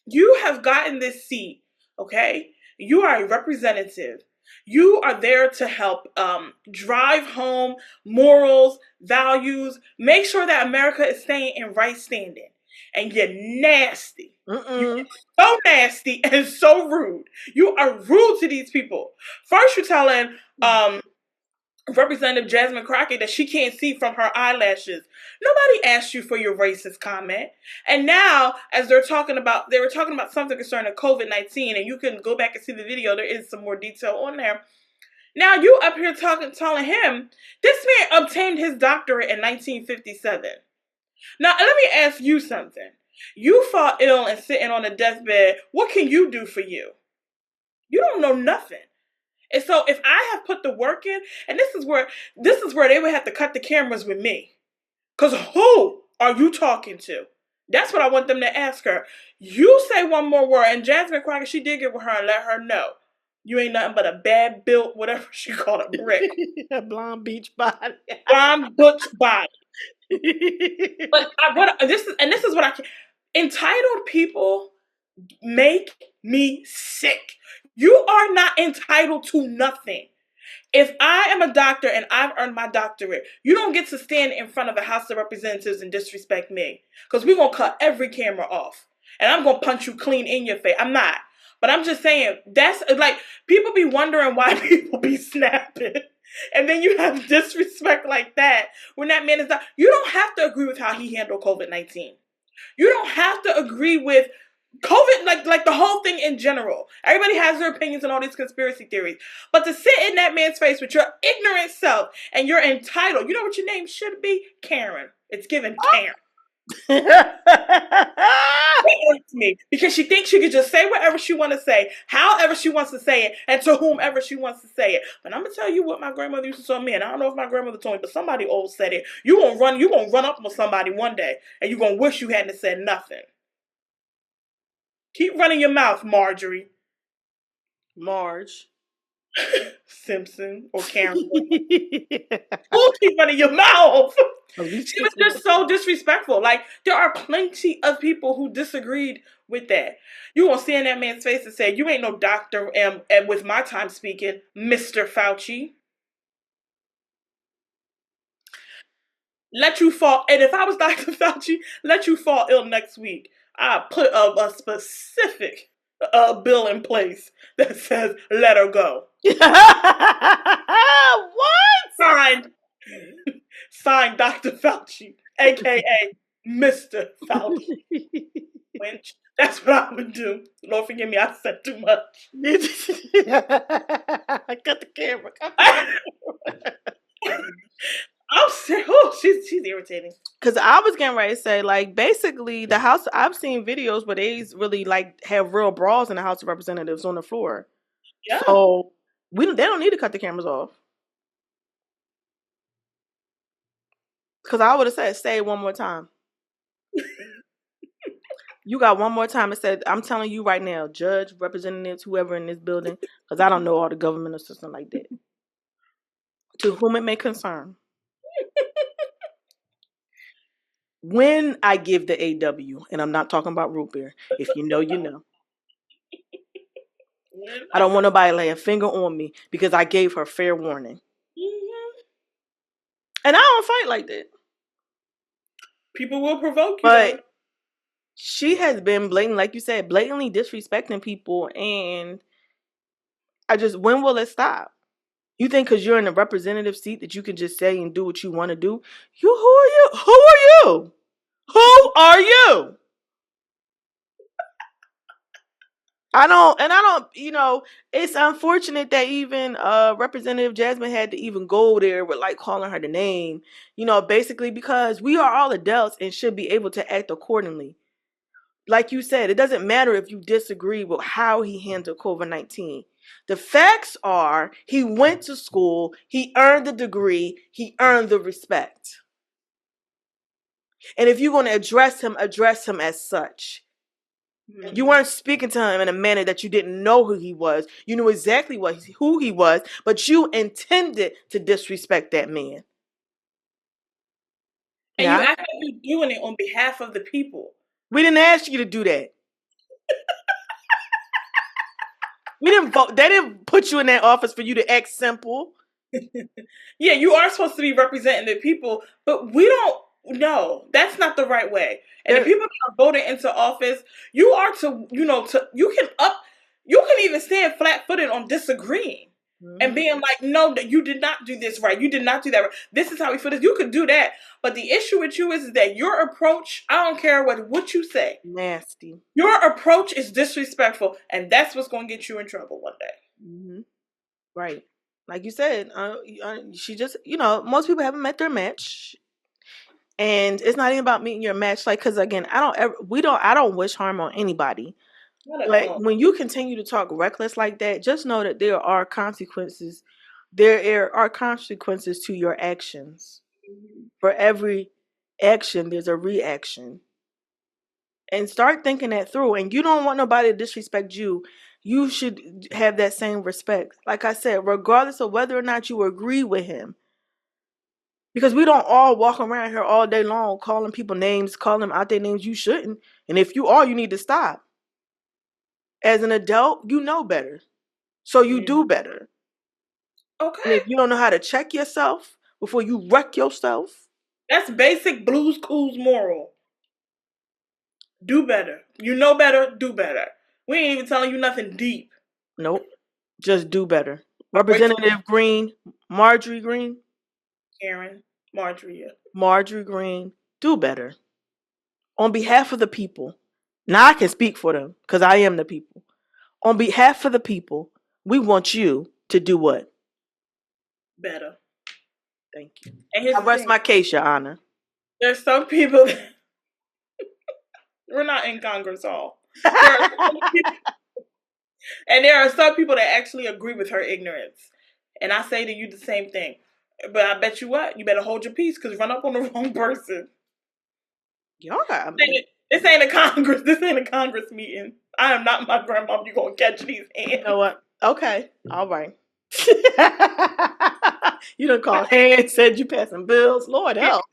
you have gotten this seat, okay? You are a representative. You are there to help drive home morals, values, make sure that America is staying in right standing. And you're nasty. You're so nasty and so rude. You are rude to these people. First, you're telling Representative Jasmine Crockett that she can't see from her eyelashes. Nobody asked you for your racist comment. And now, as they were talking about something concerning COVID-19, and you can go back and see the video. There is some more detail on there. Now you up here telling him this man obtained his doctorate in 1957. Now let me ask you something. You fall ill and sitting on a deathbed. What can you do for you? You don't know nothing. And so if I have put the work in, and this is where they would have to cut the cameras with me. Because who are you talking to? That's what I want them to ask her. You say one more word, and Jasmine Crockett, she did get with her and let her know. You ain't nothing but a bad built, whatever she called it, brick. A blonde beach body. Blonde butch body. But this is what I can. Entitled people make me sick. You are not entitled to nothing. If I am a doctor and I've earned my doctorate, you don't get to stand in front of the House of Representatives and disrespect me. Because we're going to cut every camera off. And I'm going to punch you clean in your face. I'm not. But I'm just saying, that's like, people be wondering why people be snapping. And then you have disrespect like that when that man is not. You don't have to agree with how he handled COVID-19. You don't have to agree with COVID, like the whole thing in general. Everybody has their opinions on all these conspiracy theories. But to sit in that man's face with your ignorant self and you're entitled, you know what your name should be? Karen. It's given Karen. Me because she thinks she could just say whatever she want to say, however she wants to say it, and to whomever she wants to say it. But I'm gonna tell you what my grandmother used to tell me, and I don't know if my grandmother told me, but somebody old said it. You gonna run up on somebody one day, and you gonna wish you hadn't said nothing. Keep running your mouth, Marjorie. Marge. Simpson or Karen. Oh, keep running your mouth. She was just so disrespectful. Like, there are plenty of people who disagreed with that. You gonna see in that man's face and say, "You ain't no doctor," and with my time speaking, Mr. Fauci. Let you fall. And if I was Dr. Fauci, let you fall ill next week. I put a specific bill in place that says, "Let her go." What? Signed Dr. Fauci, aka Mr. Fauci. Winch. That's what I would do. Lord forgive me, I said too much. Cut the camera. I'm serious. Oh, she's irritating. Because I was getting ready to say, like, basically, the House. I've seen videos where they really like have real brawls in the House of Representatives on the floor. Yeah. So they don't need to cut the cameras off. Because I would have said, say it one more time. You got one more time. It said, I'm telling you right now, judge, representatives, whoever in this building, because I don't know all the government assistants like that. To whom it may concern. When I give the AW, and I'm not talking about root beer, if you know, you know. I don't want nobody to lay a finger on me because I gave her fair warning. Mm-hmm. And I don't fight like that. People will provoke you. But she has been like you said, blatantly disrespecting people. And when will it stop? You think because you're in a representative seat that you can just say and do what you want to do? Who are you? Who are you? Who are you? I don't, it's unfortunate that even Representative Jasmine had to even go there with like calling her the name, basically because we are all adults and should be able to act accordingly. Like you said, it doesn't matter if you disagree with how he handled COVID-19. The facts are he went to school, he earned the degree, he earned the respect. And if you're going to address him as such. Mm-hmm. You weren't speaking to him in a manner that you didn't know who he was. You knew exactly who he was, but you intended to disrespect that man. And you act like you're doing it on behalf of the people. We didn't ask you to do that. We didn't vote. They didn't put you in that office for you to act simple. Yeah, you are supposed to be representing the people, but we don't. No, that's not the right way. And the people that are voted into office, you are you can even stand flat-footed on disagreeing. Mm-hmm. And being like, no, that you did not do this right. You did not do that right. This is how we feel this. You could do that. But the issue with you is that your approach, I don't care what you say. Nasty. Your approach is disrespectful. And that's what's going to get you in trouble one day. Mm-hmm. Right. Like you said, she just, most people haven't met their match. And it's not even about meeting your match. Like, because again, I don't wish harm on anybody. Like when you continue to talk reckless like that, just know that there are consequences. There are consequences to your actions. Mm-hmm. For every action, there's a reaction. And start thinking that through. And you don't want nobody to disrespect you. You should have that same respect. Like I said, regardless of whether or not you agree with him. Because we don't all walk around here all day long calling people names, calling them out their names. You shouldn't. And if you are, you need to stop. As an adult, you know better. So you do better. Okay. And if you don't know how to check yourself before you wreck yourself. That's basic Blue's Clues moral. Do better. You know better, do better. We ain't even telling you nothing deep. Nope. Just do better. Representative Green, Marjorie Green. Karen, Marjorie. Marjorie Green, do better. On behalf of the people. Now I can speak for them because I am the people. On behalf of the people, we want you to do what? Better. Thank you. I rest my case, Your Honor. There's some people We're not in Congress Hall. And there are some people that actually agree with her ignorance. And I say to you the same thing. But I bet you what? You better hold your peace because run up on the wrong person. Y'all got This ain't a Congress. This ain't a Congress meeting. I am not my grandma. You gonna catch these hands? You know what? Okay, all right. You done called hands, said you passing bills. Lord help.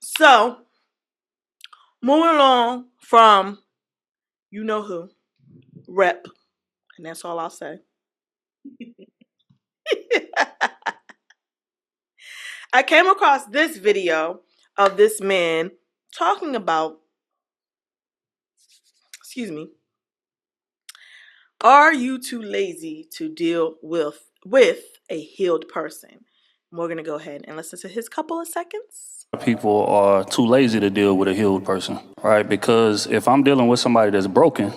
So, moving along from you know who, rep, and that's all I'll say. I came across this video of this man talking about, excuse me, are you too lazy to deal with a healed person? We're going to go ahead and listen to his couple of seconds. People are too lazy to deal with a healed person, right? Because if I'm dealing with somebody that's broken,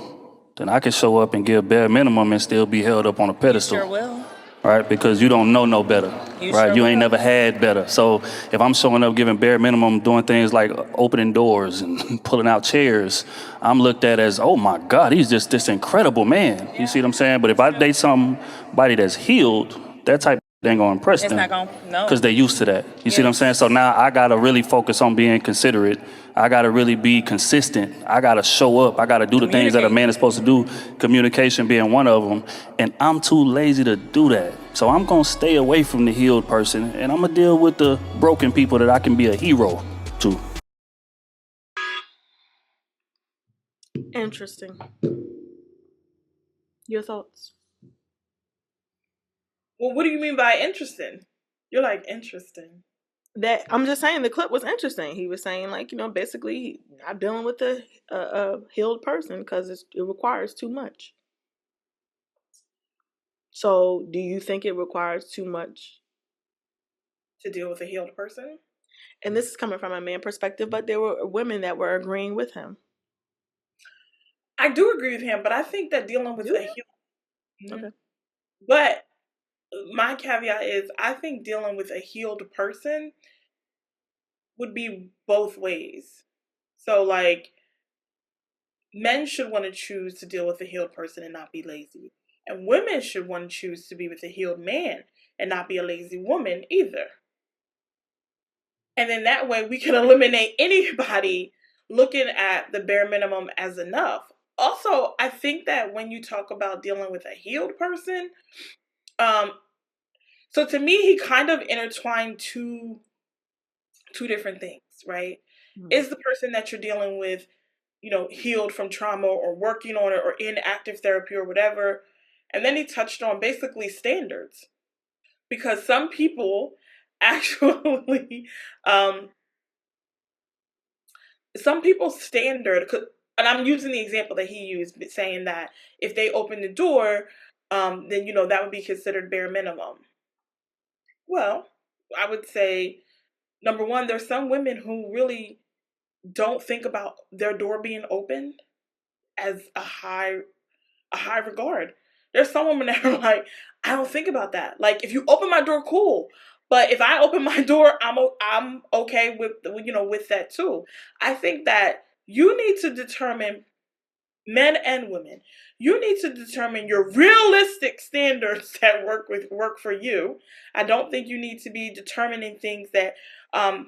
then I can show up and give bare minimum and still be held up on a pedestal. You sure will. Right? Because you don't know no better, right? Sure You ain't will. never had better. So if I'm showing up giving bare minimum, doing things like opening doors and pulling out chairs, I'm looked at as, oh my God, he's just this incredible man. You see what I'm saying? But if I date somebody that's healed, that type ain't gonna impress It's them. not gonna, no. Because they're used to that. You see what I'm saying? So now I gotta really focus on being considerate. I gotta really be consistent. I gotta show up. I gotta do the things that a man is supposed to do, communication being one of them. And I'm too lazy to do that. So I'm gonna stay away from the healed person and I'm gonna deal with the broken people that I can be a hero to. Interesting. Your thoughts? Well, what do you mean by interesting? You're like, interesting. That I'm just saying the clip was interesting. He was saying, like, you know, basically not dealing with a healed person because it requires too much. So do you think it requires too much to deal with a healed person? And this is coming from a man perspective, but there were women that were agreeing with him. I do agree with him, but I think that dealing with a healed... Okay. But my caveat is I think dealing with a healed person would be both ways. So, like, men should want to choose to deal with a healed person and not be lazy. And women should want to choose to be with a healed man and not be a lazy woman either. And then that way we can eliminate anybody looking at the bare minimum as enough. Also, I think that when you talk about dealing with a healed person, so to me, he kind of intertwined two different things, right? Mm-hmm. Is the person that you're dealing with, you know, healed from trauma or working on it or in active therapy or whatever? And then he touched on basically standards. Because some people actually, some people's standard, and I'm using the example that he used, saying that if they open the door, then, you know, that would be considered bare minimum. Well, I would say, number one, there's some women who really don't think about their door being open as a high regard. There's some women that are like, I don't think about that. Like, if you open my door, cool. But if I open my door, I'm okay with, you know, with that too. I think that you need to determine, men and women, you need to determine your realistic standards that work for you. I don't think you need to be determining things that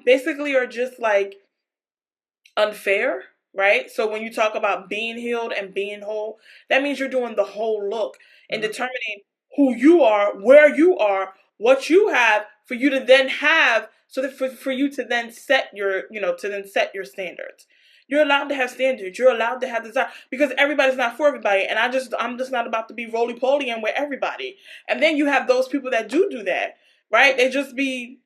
basically are just like unfair, right? So when you talk about being healed and being whole, that means you're doing the whole look and determining who you are, where you are, what you have for you to then have, so that for you to then set your, you know, to then set your standards. You're allowed to have standards. You're allowed to have desire, because everybody's not for everybody. And I'm just not about to be roly-poly and with everybody. And then you have those people that do that, right? They just be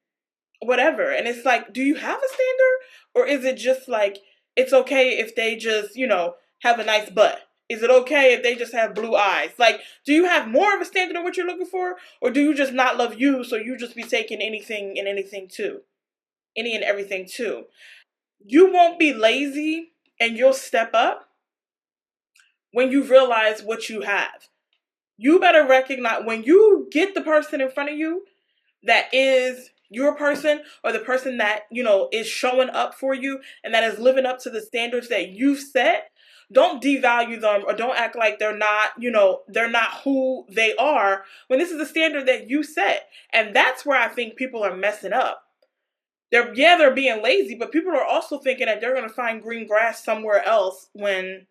whatever. And it's like, do you have a standard? Or is it just like, it's okay if they just, you know, have a nice butt? Is it okay if they just have blue eyes? Like, do you have more of a standard of what you're looking for? Or do you just not love you, so you just be taking anything and anything too? Any and everything too. You won't be lazy and you'll step up when you realize what you have. You better recognize when you get the person in front of you that is your person or the person that, is showing up for you and that is living up to the standards that you've set, don't devalue them or don't act like they're not, they're not who they are when this is the standard that you set. And that's where I think people are messing up. They're being lazy, but people are also thinking that they're going to find green grass somewhere else when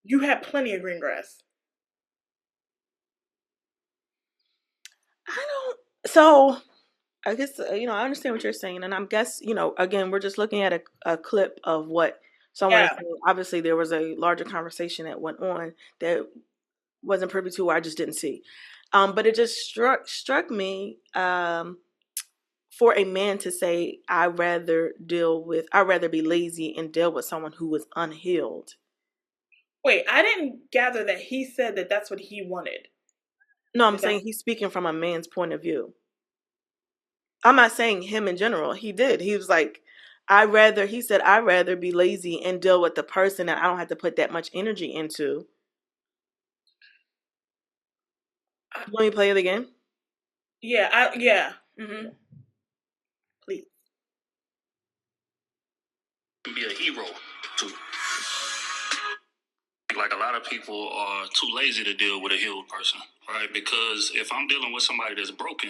you have plenty of green grass. So I guess, I understand what you're saying. And I guess, again, we're just looking at a clip of what someone is saying. Obviously, there was a larger conversation that went on that wasn't privy to, or I just didn't see. But it just struck me for a man to say, I'd rather be lazy and deal with someone who was unhealed. Wait, I didn't gather that he said that that's what he wanted. No, I'm saying he's speaking from a man's point of view. I'm not saying him in general. He did. He was like, he said, I'd rather be lazy and deal with the person that I don't have to put that much energy into. You want me to play it again? Yeah. Mm-hmm. Please. Be a hero too. Like a lot of people are too lazy to deal with a healed person, right? Because if I'm dealing with somebody that's broken,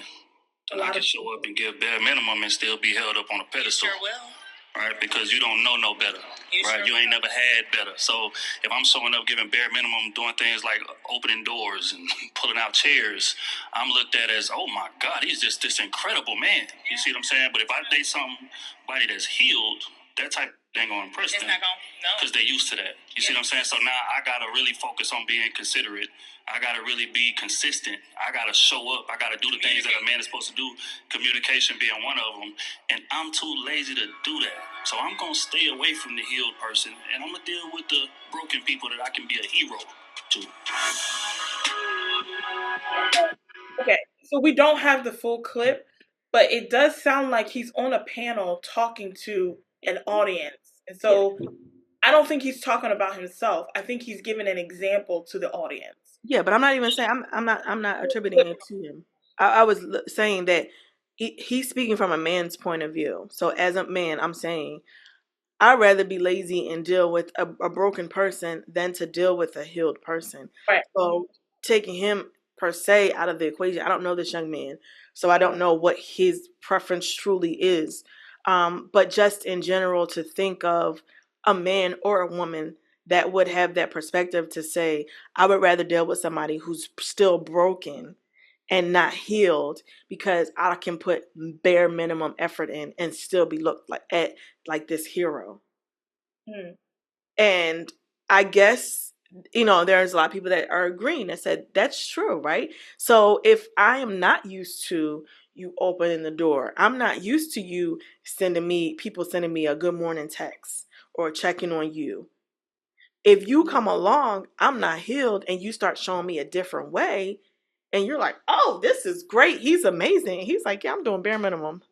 then I can show up and give bare minimum and still be held up on a pedestal. You sure will. Right? Because you don't know no better. Right? You ain't never had better. So if I'm showing up giving bare minimum, doing things like opening doors and pulling out chairs, I'm looked at as, oh my God, he's just this incredible man. You see what I'm saying? But if I date somebody that's healed, that type ain't gonna impress them. Because they're used to that. You see what I'm saying? So now I gotta really focus on being considerate. I gotta really be consistent. I gotta show up. I gotta do the things that a man is supposed to do. Communication being one of them. And I'm too lazy to do that. So I'm gonna stay away from the healed person, and I'm gonna deal with the broken people that I can be a hero to. Okay, so we don't have the full clip, but it does sound like he's on a panel talking to an audience. And so I don't think he's talking about himself. I think he's giving an example to the audience. Yeah, but I'm not even saying I'm not attributing it to him. I was saying that he's speaking from a man's point of view. So as a man, I'm saying I'd rather be lazy and deal with a broken person than to deal with a healed person. Right. So taking him per se out of the equation, I don't know this young man, so I don't know what his preference truly is. But just in general, to think of a man or a woman that would have that perspective to say, I would rather deal with somebody who's still broken and not healed, because I can put bare minimum effort in and still be looked like this hero. And I guess, there's a lot of people that are agreeing that said that's true, right? So if I am not used to you opening the door, I'm not used to you sending me a good morning text or checking on you. If you come along, I'm not healed, and you start showing me a different way, and you're like, oh, this is great. He's amazing. He's like, yeah, I'm doing bare minimum.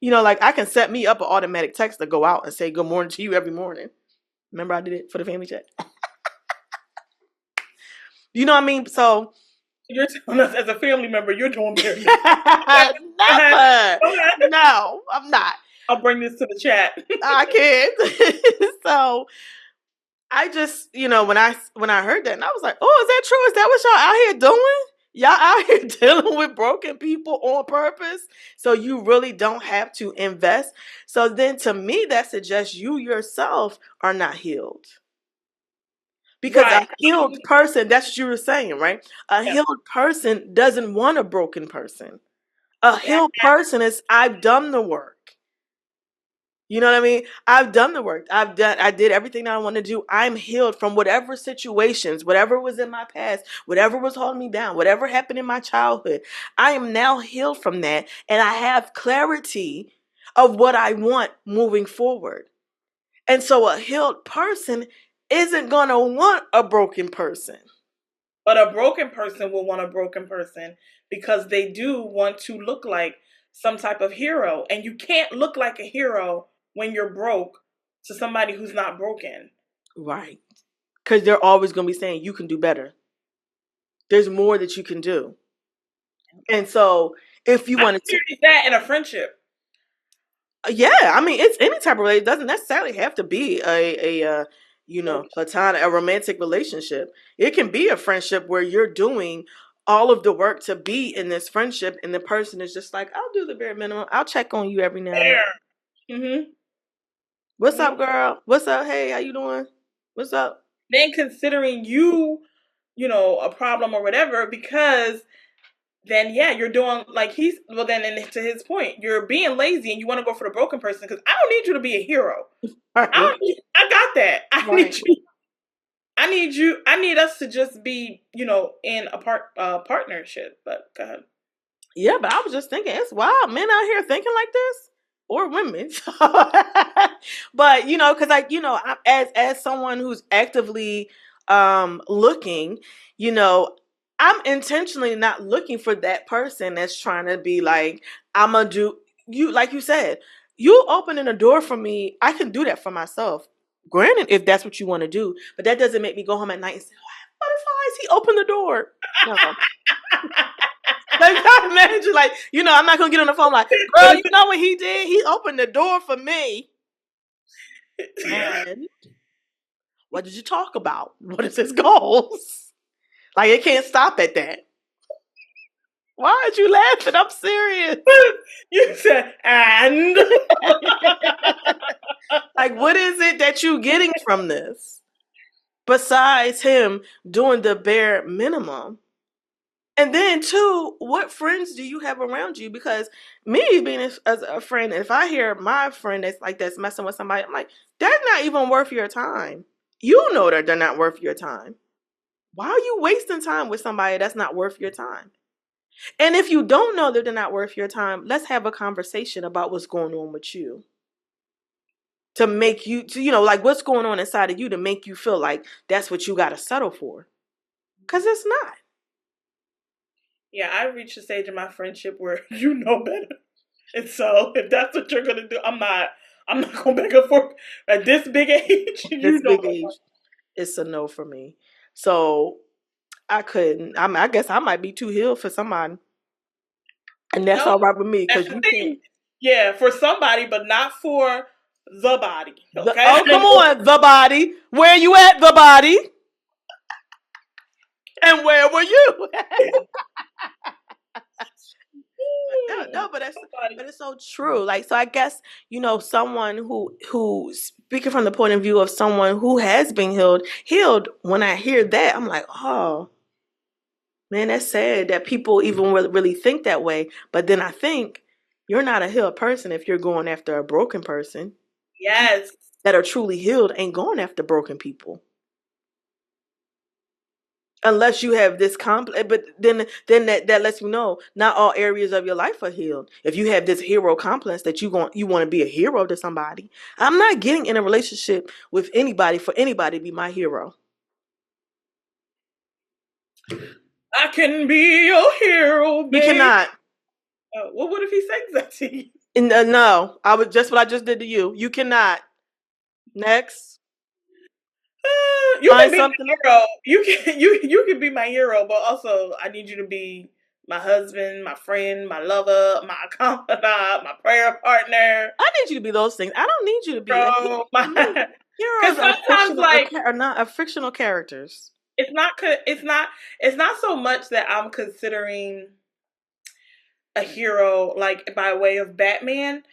Like I can set me up an automatic text to go out and say good morning to you every morning. Remember I did it for the family chat? You know what I mean? So you're telling us as a family member you're doing bare minimum. Never. No, I'm not. I'll bring this to the chat. I can't. So I just, when I heard that, and I was like, oh, is that true? Is that what y'all out here doing? Y'all out here dealing with broken people on purpose, so you really don't have to invest. So then to me, that suggests you yourself are not healed. Because a healed person, that's what you were saying, right? A healed person doesn't want a broken person. A healed person is, I've done the work. You know what I mean? I've done the work. I did everything that I want to do. I'm healed from whatever situations, whatever was in my past, whatever was holding me down, whatever happened in my childhood. I am now healed from that, and I have clarity of what I want moving forward. And so a healed person isn't going to want a broken person. But a broken person will want a broken person because they do want to look like some type of hero. And you can't look like a hero when you're broke to somebody who's not broken. Right. Because they're always going to be saying, you can do better. There's more that you can do. And so If you wanted to, Is that in a friendship? yeah, I mean, it's any type of relationship. It doesn't necessarily have to be a platonic, a romantic relationship. It can be a friendship where you're doing all of the work to be in this friendship, and the person is just like, I'll do the bare minimum. I'll check on you every now and then. Mm-hmm. What's up, girl? What's up? Hey, how you doing? What's up? Then considering you, a problem or whatever, because then you're doing like and to his point, you're being lazy and you want to go for the broken person because I don't need you to be a hero. Right. I got that. I need us to just be, in a partnership. But go ahead. Yeah, but I was just thinking, it's wild. Men out here thinking like this, or women. But because as someone who's actively looking, I'm intentionally not looking for that person that's trying to be like, I'm gonna do you, like you said, you opening a door for me. I can do that for myself. Granted, if that's what you want to do, but that doesn't make me go home at night and say, why is he open the door? No. Like, I imagine, like, I'm not gonna get on the phone like, girl, you know what he did? He opened the door for me. And what did you talk about? What is his goals? Like, it can't stop at that. Why aren't you laughing? I'm serious. You said, and? Like, what is it that you getting from this? Besides him doing the bare minimum. And then, too, what friends do you have around you? Because me being as a friend, if I hear my friend that's messing with somebody, I'm like, they're not even worth your time. You know that they're not worth your time. Why are you wasting time with somebody that's not worth your time? And if you don't know that they're not worth your time, let's have a conversation about what's going on with you. To make you, like what's going on inside of you to make you feel like that's what you got to settle for. Because it's not. Yeah, I reached a stage in my friendship where you know better. And so if that's what you're gonna do, I'm not gonna beg her for at this big age. It's a no for me. So I couldn't. I guess I might be too healed for somebody, and that's all right with me because you can't. Yeah, for somebody, but not for the body. Okay. Oh, come on, the body. Where you at, the body? And where were you? No, but it's so true. Like, so I guess, someone who speaking from the point of view of someone who has been healed, when I hear that, I'm like, oh, man, that's sad that people even really think that way. But then I think you're not a healed person if you're going after a broken person. Yes. That are truly healed ain't going after broken people. Unless you have this complex, but then that lets me know not all areas of your life are healed. If you have this hero complex that you want to be a hero to somebody, I'm not getting in a relationship with anybody for anybody to be my hero. I can be your hero, babe. You cannot. Well, what if he sings that to you? No, I was just what I just did to you. You cannot. Next. You can be my hero. You can be my hero, but also I need you to be my husband, my friend, my lover, my confidant, my prayer partner. I need you to be those things. I don't need you to be heroes are not fictional characters. It's not so much that I'm considering a hero like by way of Batman.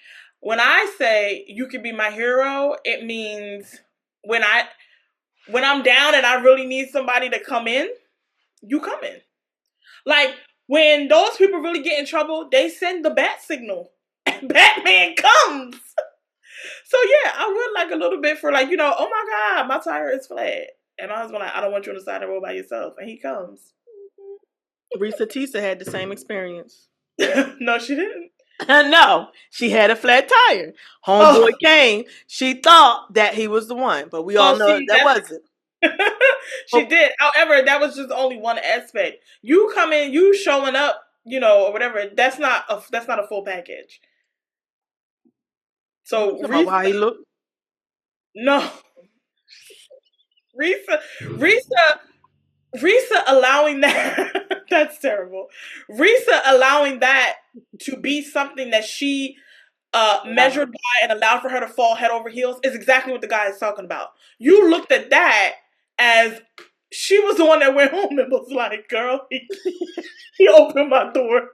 When I say you can be my hero, it means when I'm down and I really need somebody to come in, you come in. Like, when those people really get in trouble, they send the bat signal. And Batman comes. So, yeah, I would like a little bit for, like, oh, my God, my tire is flat. And my husband like, I don't want you on the side of the road by yourself. And he comes. Risa Tisa had the same experience. No, she didn't. No, she had a flat tire. Homeboy came. She thought that he was the one, but we all know that wasn't. She did. However, that was just only one aspect. You come in, you showing up, or whatever. That's not a full package. So how he looked? No, Risa allowing that. That's terrible. Risa allowing that to be something that she measured by and allowed for her to fall head over heels is exactly what the guy is talking about. You looked at that as she was the one that went home and was like, girl, he opened my door.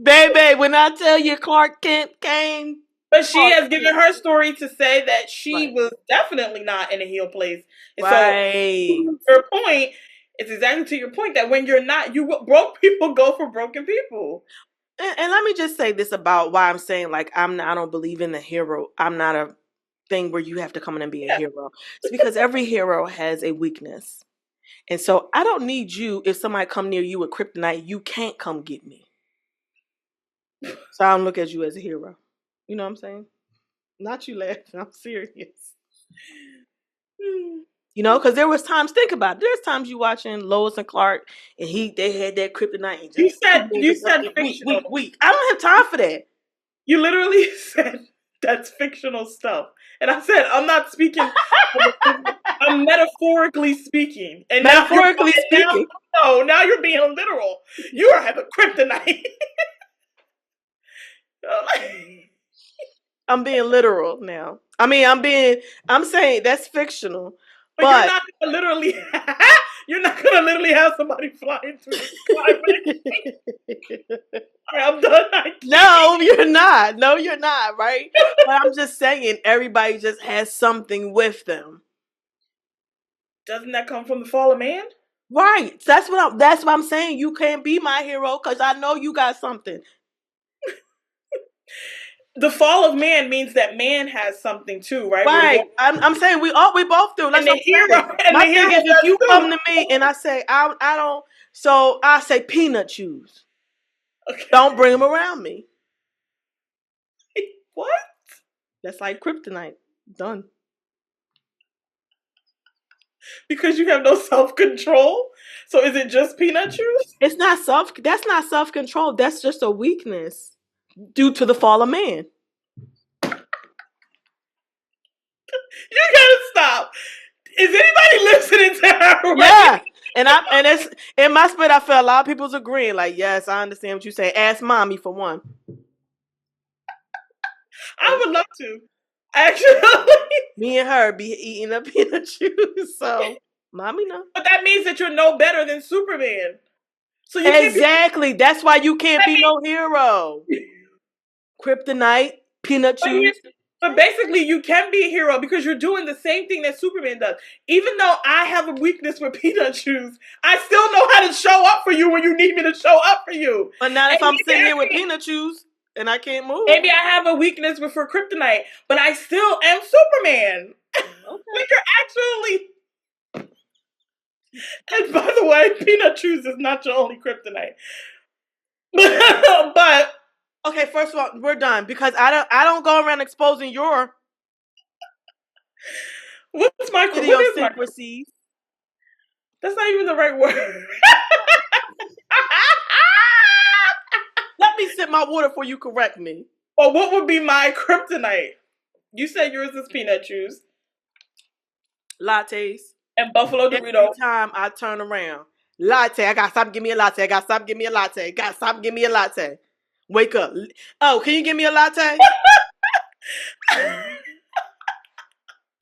Baby, when I tell you Clark Kent came. But she has given her story to say that she was definitely not in a heel place. And so, her point, it's exactly to your point that when you're not, broke people go for broken people. And let me just say this about why I'm saying, like, I don't believe in the hero. I'm not a thing where you have to come in and be a hero. It's because every hero has a weakness. And so I don't need you. If somebody come near you with kryptonite, you can't come get me. So I don't look at you as a hero. You know what I'm saying? Not you laughing. I'm serious. You know, because there was times, think about it. There's times you watching Lois and Clark, and they had that kryptonite. And You said fictional. Weak. I don't have time for that. You literally said that's fictional stuff. And I said, I'm not speaking, I'm metaphorically speaking. And metaphorically speaking? Now you're being literal. You are having kryptonite. I'm being literal now. I mean, I'm saying that's fictional. But you're not gonna literally have somebody flying through the sky. I'm done. No, you're not. No, you're not, right? But I'm just saying everybody just has something with them. Doesn't that come from the fall of man? Right. That's what I'm saying. You can't be my hero because I know you got something. The fall of man means that man has something too, right? Right. I'm saying we both do. That's what I'm saying. My thing is, if you come to me and I say I don't, so I say peanut shoes. Okay. Don't bring them around me. What? That's like kryptonite. Done. Because you have no self-control. So is it just peanut shoes? That's not self-control. That's just a weakness due to the fall of man. You gotta stop. Is anybody listening to her? Right? Yeah. And it's in my spirit, I feel a lot of people's agreeing. Like, yes, I understand what you're saying. Ask mommy for one. I would love to. Actually, me and her be eating up peanut shoes. So, mommy, no. But that means that you're no better than Superman. So you exactly. That's why you can't be no hero. Kryptonite, peanut shoes. But basically, you can be a hero because you're doing the same thing that Superman does. Even though I have a weakness for peanut shoes, I still know how to show up for you when you need me to show up for you. But not if I'm sitting here with peanut shoes and I can't move. Maybe I have a weakness for kryptonite, but I still am Superman. Okay. Like you're actually. And by the way, peanut shoes is not your only kryptonite. But okay, first of all, we're done because I don't go around exposing your what's my idiosyncrasies. That's not even the right word. Let me sip my water before you correct me. Well, what would be my kryptonite? You said yours is peanut juice. Lattes. And Buffalo Dorito. Every time I turn around. Latte. I got to stop. Give me a latte. I got to stop. Give me a latte. Got to stop. Give me a latte. Wake up. Oh, can you give me a latte?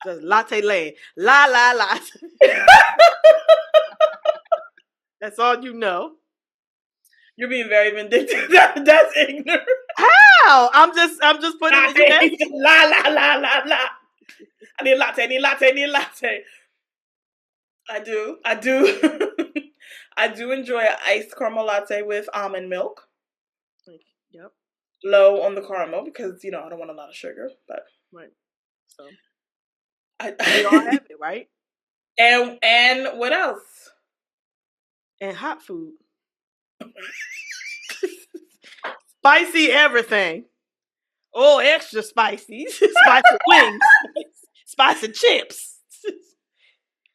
Just latte land. La. That's all you know. You're being very vindictive. That's ignorant. How? I'm just putting it. La. I need a latte. I do. I do enjoy an iced caramel latte with almond milk. Yep. Low on the caramel because, I don't want a lot of sugar. But right. So we all have it, right? And what else? And hot food. Spicy everything. Oh, extra spicy. Spicy wings. Spicy chips.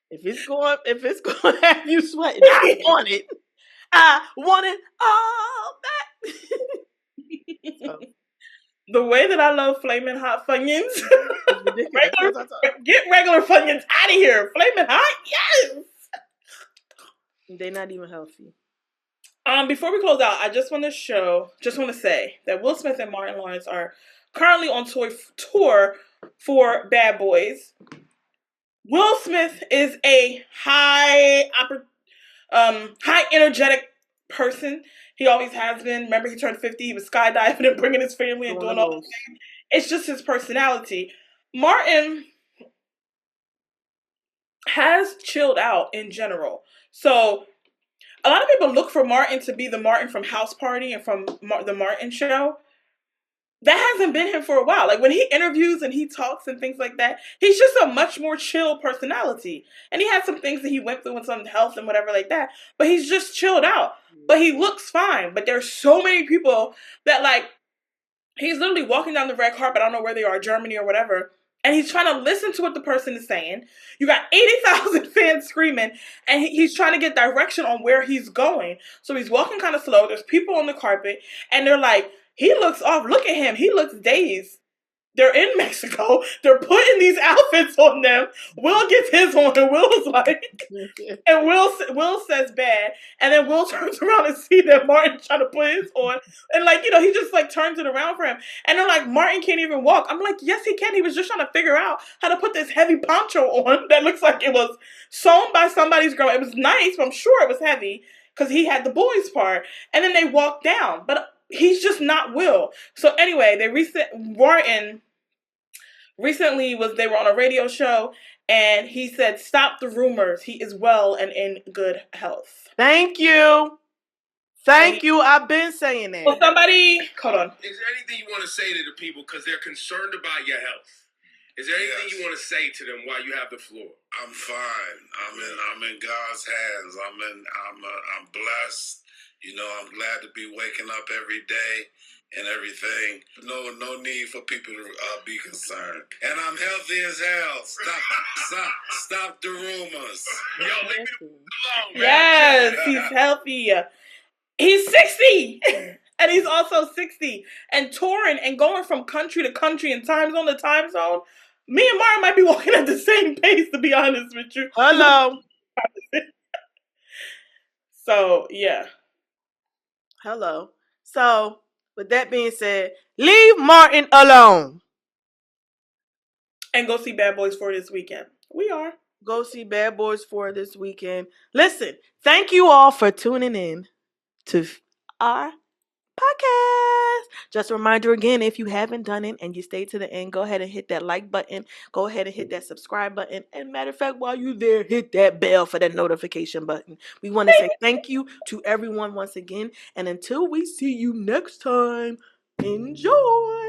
If it's going to have you sweating, I want it. I want it all back. So. The way that I love flaming hot Funyuns. Get regular Funyuns out of here. Flaming hot, yes. They're not even healthy. Before we close out, I just want to say that Will Smith and Martin Lawrence are currently on tour for Bad Boys. Will Smith is a high energetic person. He always has been. Remember, he turned 50. He was skydiving and bringing his family and doing all those things. It's just his personality. Martin has chilled out in general. So a lot of people look for Martin to be the Martin from House Party and from the Martin Show. That hasn't been him for a while. Like when he interviews and he talks and things like that, he's just a much more chill personality. And he had some things that he went through with some health and whatever like that, but he's just chilled out. But he looks fine. But there's so many people that like, he's literally walking down the red carpet, I don't know where they are, Germany or whatever, and he's trying to listen to what the person is saying. You got 80,000 fans screaming, and he's trying to get direction on where he's going. So he's walking kind of slow. There's people on the carpet, and they're like, he looks off. Look at him. He looks dazed. They're in Mexico. They're putting these outfits on them. Will gets his on, and Will's like, and Will says bad, and then Will turns around and see that Martin's trying to put his on, and like, you know, he just like turns it around for him, and they're like, Martin can't even walk. I'm like, yes, he can. He was just trying to figure out how to put this heavy poncho on that looks like it was sewn by somebody's girl. It was nice, but I'm sure it was heavy because he had the boys part, and then they walked down, but he's just not Will. So anyway, Martin recently they were on a radio show, and he said, stop the rumors. He is well and in good health. Thank you. Thank you. I've been saying that. Well, somebody, hold on. Is there anything you want to say to the people because they're concerned about your health? Is there anything you want to say to them while you have the floor? I'm fine. I'm in God's hands. I'm blessed. You know, I'm glad to be waking up every day and everything. No need for people to be concerned. And I'm healthy as hell. Stop the rumors. Yo, leave me alone, man. Yes, he's healthy. He's 60. And he's also 60 and touring and going from country to country and time zone to time zone. Me and Martin might be walking at the same pace, to be honest with you. Hello. So, yeah. Hello. So, with that being said, leave Martin alone. And go see Bad Boys 4 this weekend. We are. Go see Bad Boys 4 this weekend. Listen, thank you all for tuning in to our podcast. Just a reminder again, if you haven't done it and you stayed to the end, go ahead and hit that like button. Go ahead and hit that subscribe button. And matter of fact, while you're there, hit that bell for that notification button. We want to say thank you to everyone once again. And until we see you next time, enjoy.